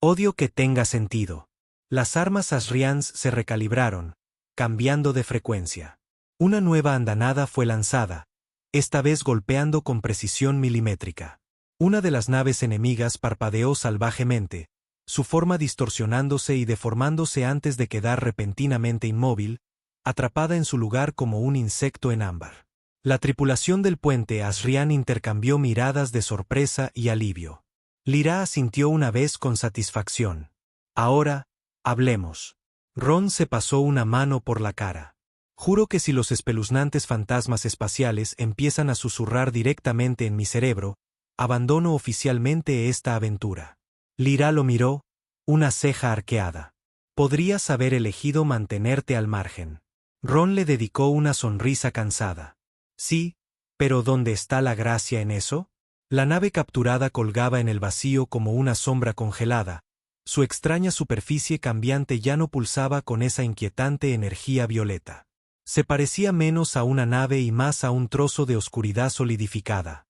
Odio que tenga sentido. Las armas Asrians se recalibraron, cambiando de frecuencia. Una nueva andanada fue lanzada, esta vez golpeando con precisión milimétrica. Una de las naves enemigas parpadeó salvajemente, su forma distorsionándose y deformándose antes de quedar repentinamente inmóvil, atrapada en su lugar como un insecto en ámbar. La tripulación del puente Asrian intercambió miradas de sorpresa y alivio. Lyra asintió una vez con satisfacción. Ahora, hablemos. Ron se pasó una mano por la cara. Juro que si los espeluznantes fantasmas espaciales empiezan a susurrar directamente en mi cerebro, abandono oficialmente esta aventura. Lyra lo miró, una ceja arqueada. Podrías haber elegido mantenerte al margen. Ron le dedicó una sonrisa cansada. Sí, pero ¿dónde está la gracia en eso? La nave capturada colgaba en el vacío como una sombra congelada. Su extraña superficie cambiante ya no pulsaba con esa inquietante energía violeta. Se parecía menos a una nave y más a un trozo de oscuridad solidificada.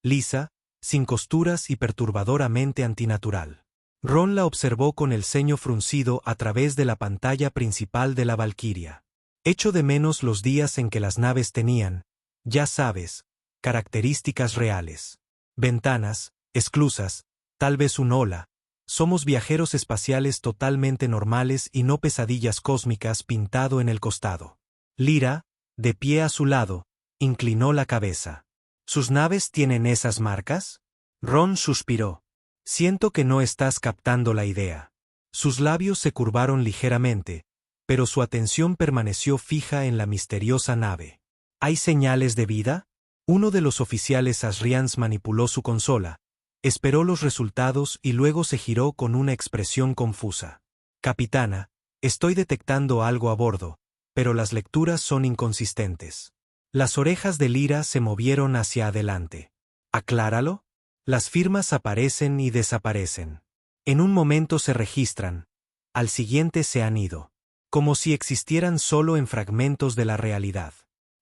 Lisa, sin costuras y perturbadoramente antinatural. Ron la observó con el ceño fruncido a través de la pantalla principal de la Valquiria. Echo de menos los días en que las naves tenían, ya sabes, características reales. Ventanas, esclusas, tal vez un hola. Somos viajeros espaciales totalmente normales y no pesadillas cósmicas pintado en el costado. Lyra, de pie a su lado, inclinó la cabeza. ¿Sus naves tienen esas marcas? Ron suspiró. Siento que no estás captando la idea. Sus labios se curvaron ligeramente, pero su atención permaneció fija en la misteriosa nave. ¿Hay señales de vida? Uno de los oficiales Asrians manipuló su consola, esperó los resultados y luego se giró con una expresión confusa. Capitana, estoy detectando algo a bordo, pero las lecturas son inconsistentes. Las orejas de Lyra se movieron hacia adelante. ¿Acláralo? Las firmas aparecen y desaparecen. En un momento se registran, al siguiente se han ido. Como si existieran solo en fragmentos de la realidad.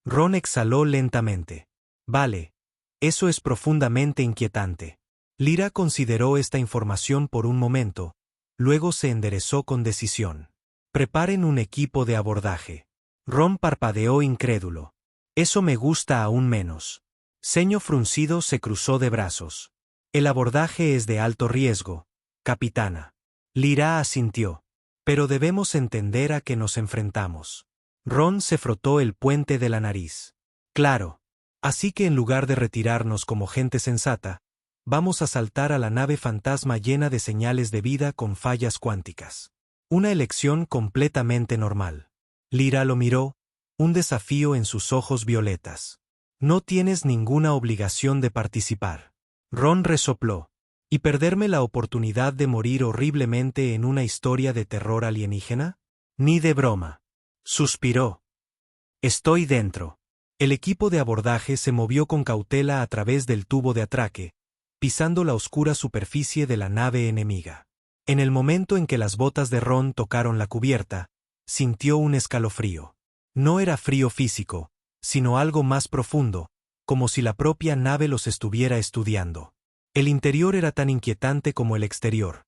Ron exhaló lentamente. Vale. Eso es profundamente inquietante. Lyra consideró esta información por un momento, luego se enderezó con decisión. Preparen un equipo de abordaje. Ron parpadeó incrédulo. Eso me gusta aún menos. Ceño fruncido se cruzó de brazos. El abordaje es de alto riesgo, capitana. Lyra asintió. Pero debemos entender a qué nos enfrentamos. Ron se frotó el puente de la nariz. Claro. Así que en lugar de retirarnos como gente sensata, vamos a saltar a la nave fantasma llena de señales de vida con fallas cuánticas. Una elección completamente normal. Lyra lo miró, un desafío en sus ojos violetas. No tienes ninguna obligación de participar. Ron resopló. ¿Y perderme la oportunidad de morir horriblemente en una historia de terror alienígena? Ni de broma. Suspiró. Estoy dentro. El equipo de abordaje se movió con cautela a través del tubo de atraque, pisando la oscura superficie de la nave enemiga. En el momento en que las botas de Ron tocaron la cubierta, sintió un escalofrío. No era frío físico, sino algo más profundo, como si la propia nave los estuviera estudiando. El interior era tan inquietante como el exterior.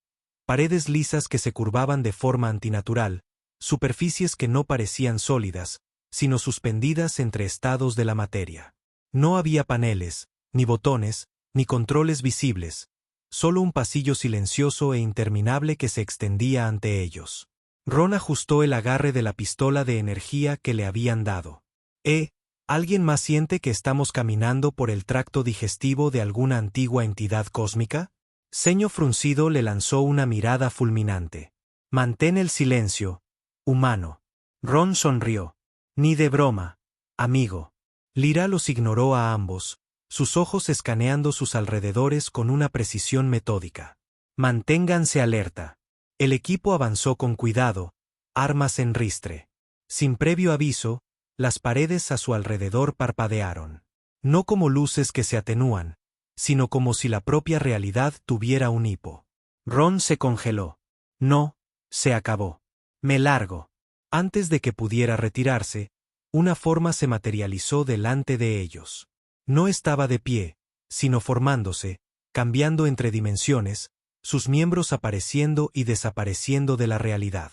Paredes lisas que se curvaban de forma antinatural, superficies que no parecían sólidas, sino suspendidas entre estados de la materia. No había paneles, ni botones, ni controles visibles, solo un pasillo silencioso e interminable que se extendía ante ellos. Ron ajustó el agarre de la pistola de energía que le habían dado. ¿Alguien más siente que estamos caminando por el tracto digestivo de alguna antigua entidad cósmica? Ceño fruncido le lanzó una mirada fulminante. Mantén el silencio, humano. Ron sonrió. Ni de broma, amigo. Lyra los ignoró a ambos, sus ojos escaneando sus alrededores con una precisión metódica. Manténganse alerta. El equipo avanzó con cuidado, armas en ristre. Sin previo aviso, las paredes a su alrededor parpadearon. No como luces que se atenúan, sino como si la propia realidad tuviera un hipo. Ron se congeló. No, se acabó. Me largo. Antes de que pudiera retirarse, una forma se materializó delante de ellos. No estaba de pie, sino formándose, cambiando entre dimensiones, sus miembros apareciendo y desapareciendo de la realidad.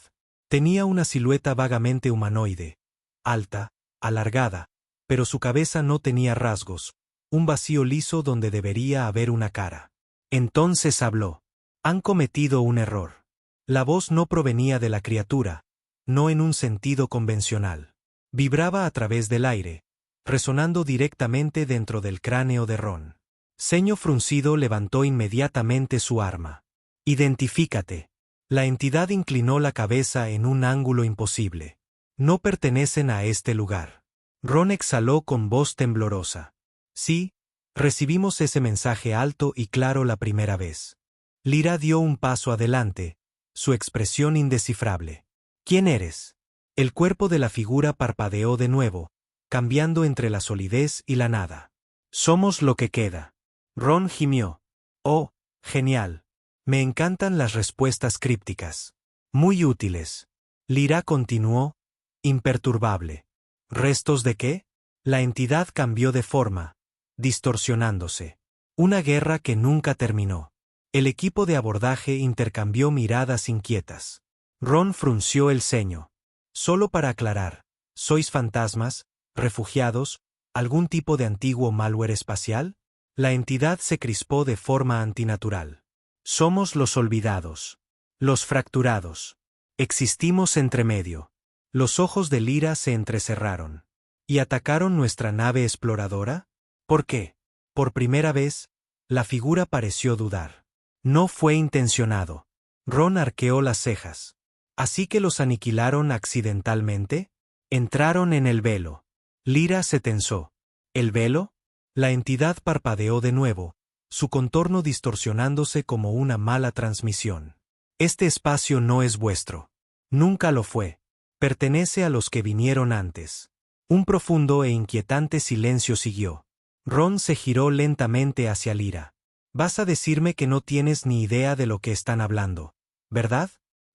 Tenía una silueta vagamente humanoide, alta, alargada, pero su cabeza no tenía rasgos, un vacío liso donde debería haber una cara. Entonces habló. Han cometido un error. La voz no provenía de la criatura, no en un sentido convencional. Vibraba a través del aire, resonando directamente dentro del cráneo de Ron. Ceño fruncido levantó inmediatamente su arma. Identifícate. La entidad inclinó la cabeza en un ángulo imposible. No pertenecen a este lugar. Ron exhaló con voz temblorosa. Sí, recibimos ese mensaje alto y claro la primera vez. Lyra dio un paso adelante, su expresión indescifrable. ¿Quién eres? El cuerpo de la figura parpadeó de nuevo, cambiando entre la solidez y la nada. Somos lo que queda. Ron gimió. Oh, genial. Me encantan las respuestas crípticas. Muy útiles. Lyra continuó, imperturbable. ¿Restos de qué? La entidad cambió de forma, distorsionándose. Una guerra que nunca terminó. El equipo de abordaje intercambió miradas inquietas. Ron frunció el ceño. Solo para aclarar, ¿sois fantasmas, refugiados, algún tipo de antiguo malware espacial? La entidad se crispó de forma antinatural. Somos los olvidados. Los fracturados. Existimos entre medio. Los ojos de Lyra se entrecerraron. ¿Y atacaron nuestra nave exploradora? ¿Por qué? Por primera vez, la figura pareció dudar. No fue intencionado. Ron arqueó las cejas. ¿Así que los aniquilaron accidentalmente? Entraron en el velo. Lyra se tensó. ¿El velo? La entidad parpadeó de nuevo, su contorno distorsionándose como una mala transmisión. Este espacio no es vuestro. Nunca lo fue. Pertenece a los que vinieron antes. Un profundo e inquietante silencio siguió. Ron se giró lentamente hacia Lyra. Vas a decirme que no tienes ni idea de lo que están hablando, ¿verdad?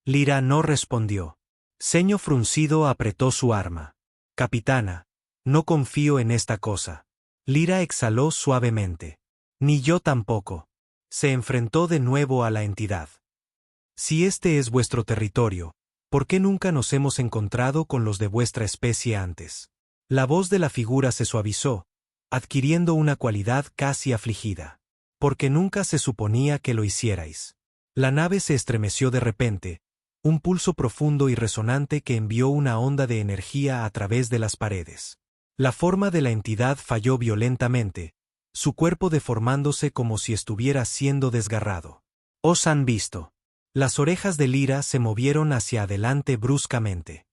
Lyra no respondió. Ceño fruncido apretó su arma. Capitana, no confío en esta cosa. Lyra exhaló suavemente. Ni yo tampoco. Se enfrentó de nuevo a la entidad. Si este es vuestro territorio, ¿por qué nunca nos hemos encontrado con los de vuestra especie antes? La voz de la figura se suavizó, adquiriendo una cualidad casi afligida. Porque nunca se suponía que lo hicierais. La nave se estremeció de repente, un pulso profundo y resonante que envió una onda de energía a través de las paredes. La forma de la entidad falló violentamente, su cuerpo deformándose como si estuviera siendo desgarrado. ¿Os han visto? Las orejas de Lyra se movieron hacia adelante bruscamente.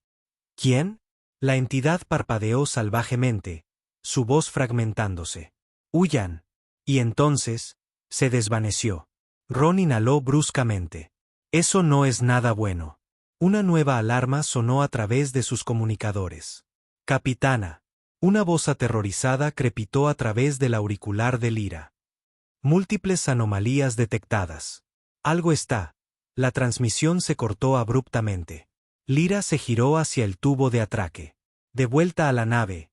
¿Quién? La entidad parpadeó salvajemente, su voz fragmentándose. ¡Huyan! Y entonces, se desvaneció. Ron inhaló bruscamente. Eso no es nada bueno. Una nueva alarma sonó a través de sus comunicadores. Capitana. Una voz aterrorizada crepitó a través del auricular de Lyra. Múltiples anomalías detectadas. Algo está. La transmisión se cortó abruptamente. Lyra se giró hacia el tubo de atraque. De vuelta a la nave.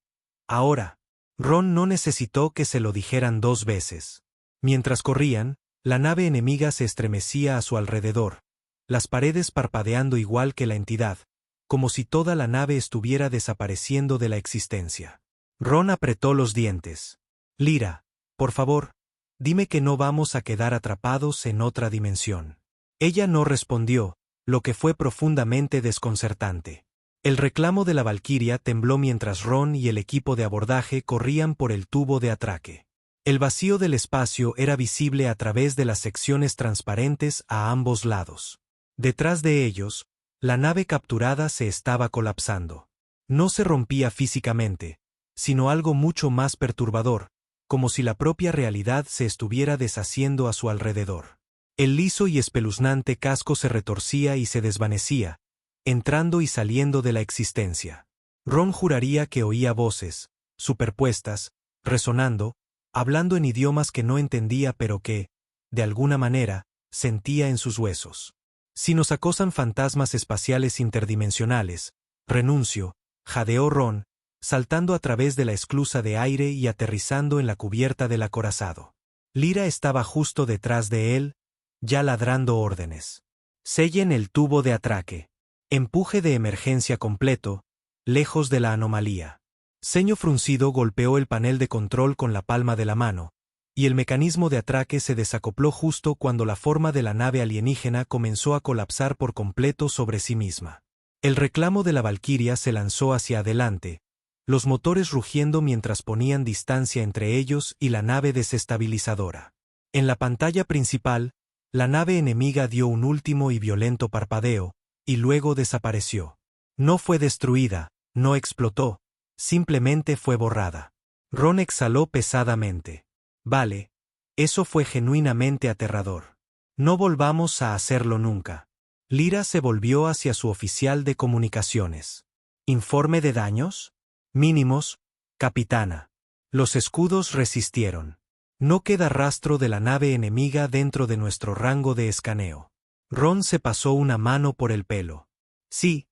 Ahora. Ron no necesitó que se lo dijeran 2 veces. Mientras corrían, la nave enemiga se estremecía a su alrededor, las paredes parpadeando igual que la entidad, como si toda la nave estuviera desapareciendo de la existencia. Ron apretó los dientes. Lyra, por favor, dime que no vamos a quedar atrapados en otra dimensión. Ella no respondió, lo que fue profundamente desconcertante. El reclamo de la Valquiria tembló mientras Ron y el equipo de abordaje corrían por el tubo de atraque. El vacío del espacio era visible a través de las secciones transparentes a ambos lados. Detrás de ellos, la nave capturada se estaba colapsando. No se rompía físicamente, sino algo mucho más perturbador, como si la propia realidad se estuviera deshaciendo a su alrededor. El liso y espeluznante casco se retorcía y se desvanecía, entrando y saliendo de la existencia. Ron juraría que oía voces, superpuestas, resonando, hablando en idiomas que no entendía pero que, de alguna manera, sentía en sus huesos. Si nos acosan fantasmas espaciales interdimensionales, renuncio, jadeó Ron, saltando a través de la esclusa de aire y aterrizando en la cubierta del acorazado. Lyra estaba justo detrás de él, ya ladrando órdenes. Sellen el tubo de atraque. Empuje de emergencia completo, lejos de la anomalía. Ceño fruncido golpeó el panel de control con la palma de la mano, y el mecanismo de atraque se desacopló justo cuando la forma de la nave alienígena comenzó a colapsar por completo sobre sí misma. El reclamo de la Valquiria se lanzó hacia adelante, los motores rugiendo mientras ponían distancia entre ellos y la nave desestabilizadora. En la pantalla principal, la nave enemiga dio un último y violento parpadeo, y luego desapareció. No fue destruida, no explotó, simplemente fue borrada. Ron exhaló pesadamente. Vale, eso fue genuinamente aterrador. No volvamos a hacerlo nunca. Lyra se volvió hacia su oficial de comunicaciones. ¿Informe de daños? Mínimos, capitana. Los escudos resistieron. No queda rastro de la nave enemiga dentro de nuestro rango de escaneo. Ron se pasó una mano por el pelo. Sí,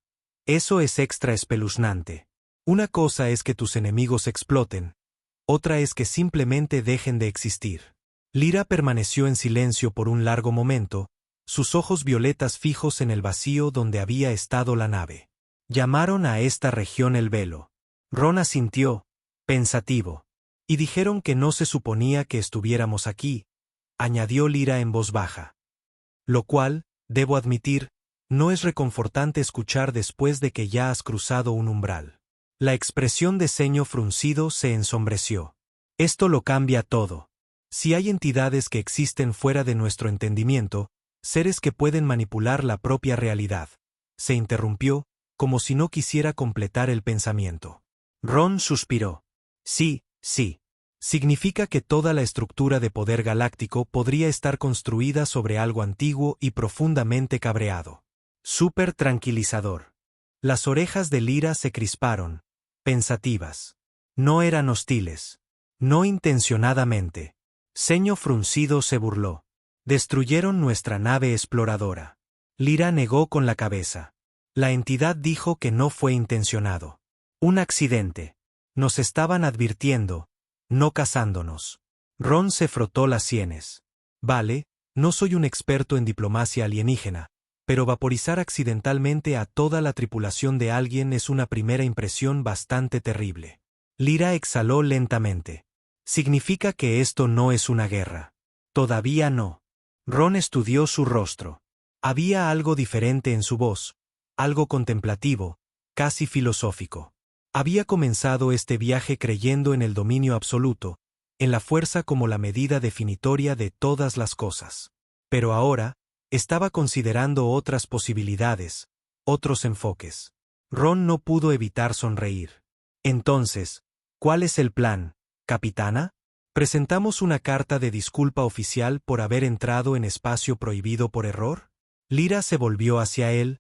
eso es extra espeluznante. Una cosa es que tus enemigos exploten, otra es que simplemente dejen de existir. Lyra permaneció en silencio por un largo momento, sus ojos violetas fijos en el vacío donde había estado la nave. Llamaron a esta región el velo. Ron asintió, pensativo. Y dijeron que no se suponía que estuviéramos aquí, añadió Lyra en voz baja. Lo cual, debo admitir, no es reconfortante escuchar después de que ya has cruzado un umbral. La expresión de ceño fruncido se ensombreció. Esto lo cambia todo. Si hay entidades que existen fuera de nuestro entendimiento, seres que pueden manipular la propia realidad. Se interrumpió, como si no quisiera completar el pensamiento. Ron suspiró. Sí, sí. Significa que toda la estructura de poder galáctico podría estar construida sobre algo antiguo y profundamente cabreado. Súper tranquilizador. Las orejas de Lyra se crisparon, pensativas. No eran hostiles. No intencionadamente. Ceño fruncido se burló. Destruyeron nuestra nave exploradora. Lyra negó con la cabeza. La entidad dijo que no fue intencionado. Un accidente. Nos estaban advirtiendo, no cazándonos. Ron se frotó las sienes. Vale, no soy un experto en diplomacia alienígena, pero vaporizar accidentalmente a toda la tripulación de alguien es una primera impresión bastante terrible. Lyra exhaló lentamente. Significa que esto no es una guerra. Todavía no. Ron estudió su rostro. Había algo diferente en su voz, algo contemplativo, casi filosófico. Había comenzado este viaje creyendo en el dominio absoluto, en la fuerza como la medida definitoria de todas las cosas. Pero ahora, estaba considerando otras posibilidades, otros enfoques. Ron no pudo evitar sonreír. Entonces, ¿cuál es el plan, capitana? ¿Presentamos una carta de disculpa oficial por haber entrado en espacio prohibido por error? Lyra se volvió hacia él,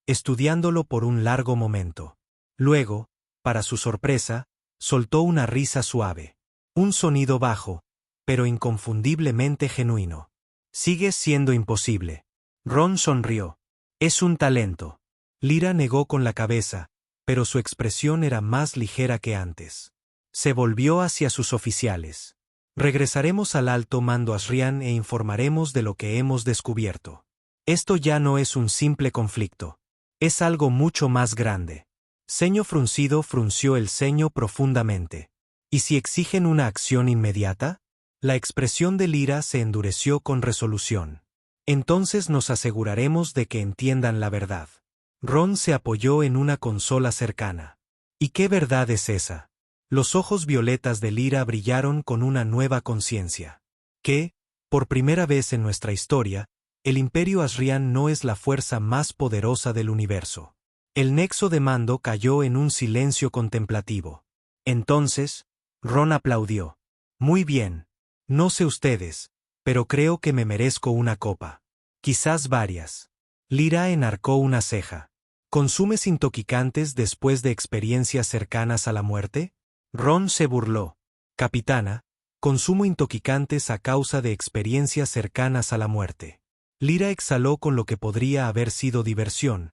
estudiándolo por un largo momento. Luego, para su sorpresa, soltó una risa suave. Un sonido bajo, pero inconfundiblemente genuino. Sigue siendo imposible. Ron sonrió. Es un talento. Lyra negó con la cabeza, pero su expresión era más ligera que antes. Se volvió hacia sus oficiales. Regresaremos al alto mando Asrian e informaremos de lo que hemos descubierto. Esto ya no es un simple conflicto. Es algo mucho más grande. Ceño fruncido frunció el ceño profundamente. ¿Y si exigen una acción inmediata? La expresión de Lyra se endureció con resolución. Entonces nos aseguraremos de que entiendan la verdad. Ron se apoyó en una consola cercana. ¿Y qué verdad es esa? Los ojos violetas de Lyra brillaron con una nueva conciencia. Que, por primera vez en nuestra historia, el Imperio Asrian no es la fuerza más poderosa del universo. El nexo de mando cayó en un silencio contemplativo. Entonces, Ron aplaudió. Muy bien. No sé ustedes, pero creo que me merezco una copa. Quizás varias. Lyra enarcó una ceja. ¿Consumes intoxicantes después de experiencias cercanas a la muerte? Ron se burló. Capitana, consumo intoxicantes a causa de experiencias cercanas a la muerte. Lyra exhaló con lo que podría haber sido diversión.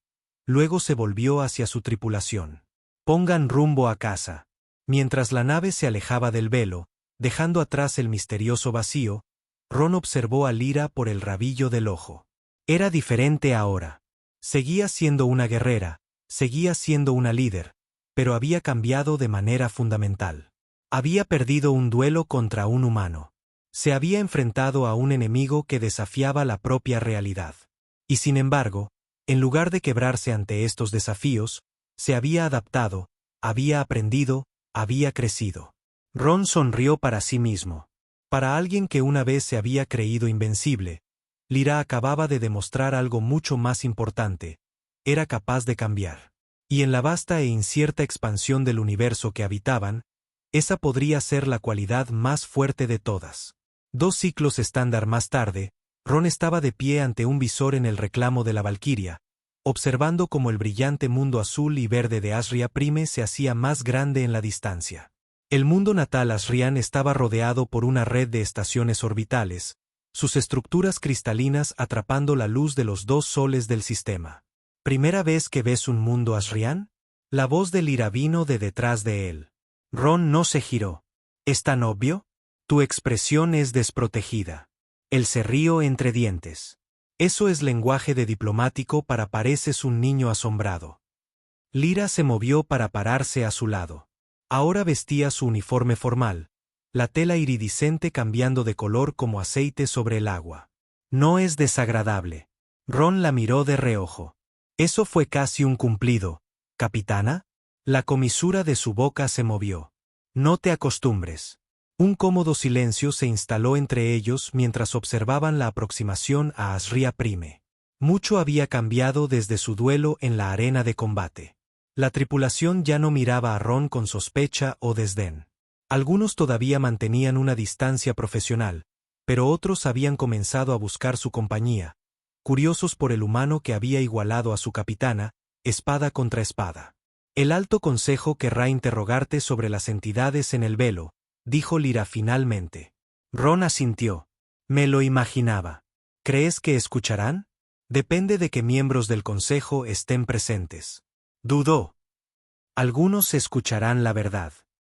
Luego se volvió hacia su tripulación. Pongan rumbo a casa. Mientras la nave se alejaba del velo, dejando atrás el misterioso vacío, Ron observó a Lyra por el rabillo del ojo. Era diferente ahora. Seguía siendo una guerrera, seguía siendo una líder, pero había cambiado de manera fundamental. Había perdido un duelo contra un humano. Se había enfrentado a un enemigo que desafiaba la propia realidad. Y sin embargo, en lugar de quebrarse ante estos desafíos, se había adaptado, había aprendido, había crecido. Ron sonrió para sí mismo. Para alguien que una vez se había creído invencible, Lyra acababa de demostrar algo mucho más importante. Era capaz de cambiar. Y en la vasta e incierta expansión del universo que habitaban, esa podría ser la cualidad más fuerte de todas. 2 ciclos estándar más tarde, Ron estaba de pie ante un visor en el reclamo de la Valquiria, observando cómo el brillante mundo azul y verde de Asria Prime se hacía más grande en la distancia. El mundo natal Asrian estaba rodeado por una red de estaciones orbitales, sus estructuras cristalinas atrapando la luz de los 2 soles del sistema. ¿Primera vez que ves un mundo Asrian? La voz de Lyra vino de detrás de él. Ron no se giró. ¿Es tan obvio? Tu expresión es desprotegida. Él se rió entre dientes. Eso es lenguaje de diplomático para pareces un niño asombrado. Lyra se movió para pararse a su lado. Ahora vestía su uniforme formal, la tela iridiscente cambiando de color como aceite sobre el agua. No es desagradable. Ron la miró de reojo. Eso fue casi un cumplido, capitana. La comisura de su boca se movió. No te acostumbres. Un cómodo silencio se instaló entre ellos mientras observaban la aproximación a Asria Prime. Mucho había cambiado desde su duelo en la arena de combate. La tripulación ya no miraba a Ron con sospecha o desdén. Algunos todavía mantenían una distancia profesional, pero otros habían comenzado a buscar su compañía, curiosos por el humano que había igualado a su capitana, espada contra espada. El Alto Consejo querrá interrogarte sobre las entidades en el velo, dijo Lyra finalmente. Ron asintió. Me lo imaginaba. ¿Crees que escucharán? Depende de que miembros del Consejo estén presentes. Dudó. Algunos escucharán la verdad.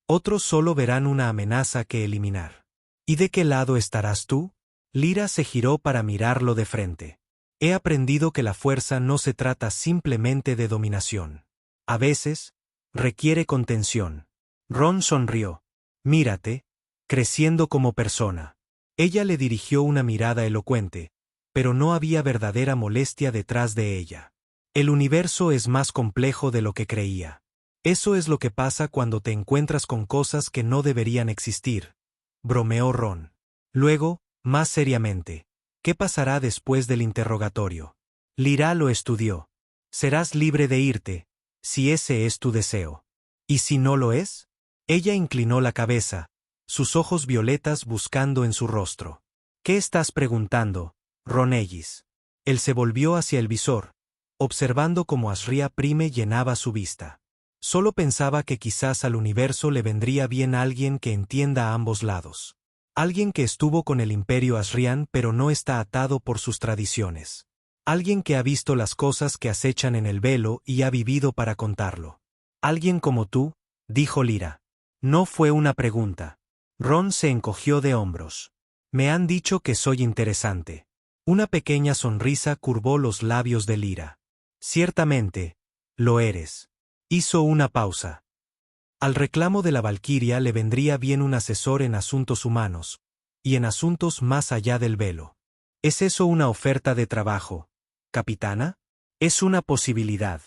Otros solo verán una amenaza que eliminar. ¿Y de qué lado estarás tú? Lyra se giró para mirarlo de frente. He aprendido que la fuerza no se trata simplemente de dominación. A veces, requiere contención. Ron sonrió. Mírate, creciendo como persona. Ella le dirigió una mirada elocuente, pero no había verdadera molestia detrás de ella. El universo es más complejo de lo que creía. Eso es lo que pasa cuando te encuentras con cosas que no deberían existir, bromeó Ron. Luego, más seriamente, ¿qué pasará después del interrogatorio? Lyra lo estudió. Serás libre de irte, si ese es tu deseo. ¿Y si no lo es? Ella inclinó la cabeza, sus ojos violetas buscando en su rostro. ¿Qué estás preguntando, Ronegis? Él se volvió hacia el visor, observando cómo Asria Prime llenaba su vista. Solo pensaba que quizás al universo le vendría bien alguien que entienda a ambos lados. Alguien que estuvo con el Imperio Asrian pero no está atado por sus tradiciones. Alguien que ha visto las cosas que acechan en el velo y ha vivido para contarlo. Alguien como tú, dijo Lyra. No fue una pregunta. Ron se encogió de hombros. Me han dicho que soy interesante. Una pequeña sonrisa curvó los labios de Lyra. Ciertamente, lo eres. Hizo una pausa. Al reclamo de la Valquiria le vendría bien un asesor en asuntos humanos, y en asuntos más allá del velo. ¿Es eso una oferta de trabajo, capitana? Es una posibilidad.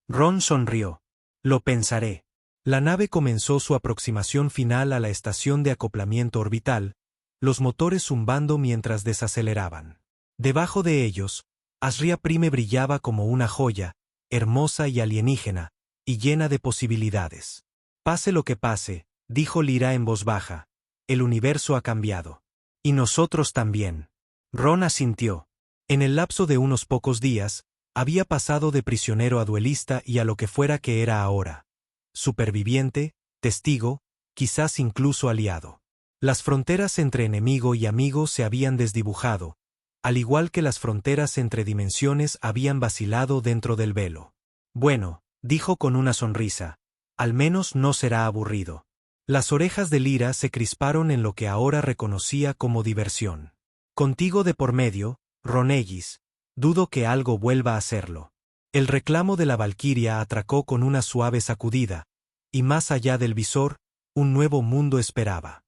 Ron sonrió. Lo pensaré. La nave comenzó su aproximación final a la estación de acoplamiento orbital, los motores zumbando mientras desaceleraban. Debajo de ellos, Asria Prime brillaba como una joya, hermosa y alienígena, y llena de posibilidades. Pase lo que pase, dijo Lyra en voz baja, el universo ha cambiado. Y nosotros también. Ron asintió. En el lapso de unos pocos días, había pasado de prisionero a duelista y a lo que fuera que era ahora. Superviviente, testigo, quizás incluso aliado. Las fronteras entre enemigo y amigo se habían desdibujado, al igual que las fronteras entre dimensiones habían vacilado dentro del velo. Bueno, dijo con una sonrisa, al menos no será aburrido. Las orejas de Lyra se crisparon en lo que ahora reconocía como diversión. Contigo de por medio, Ronegis, dudo que algo vuelva a hacerlo. El reclamo de la Valquiria atracó con una suave sacudida, y más allá del visor, un nuevo mundo esperaba.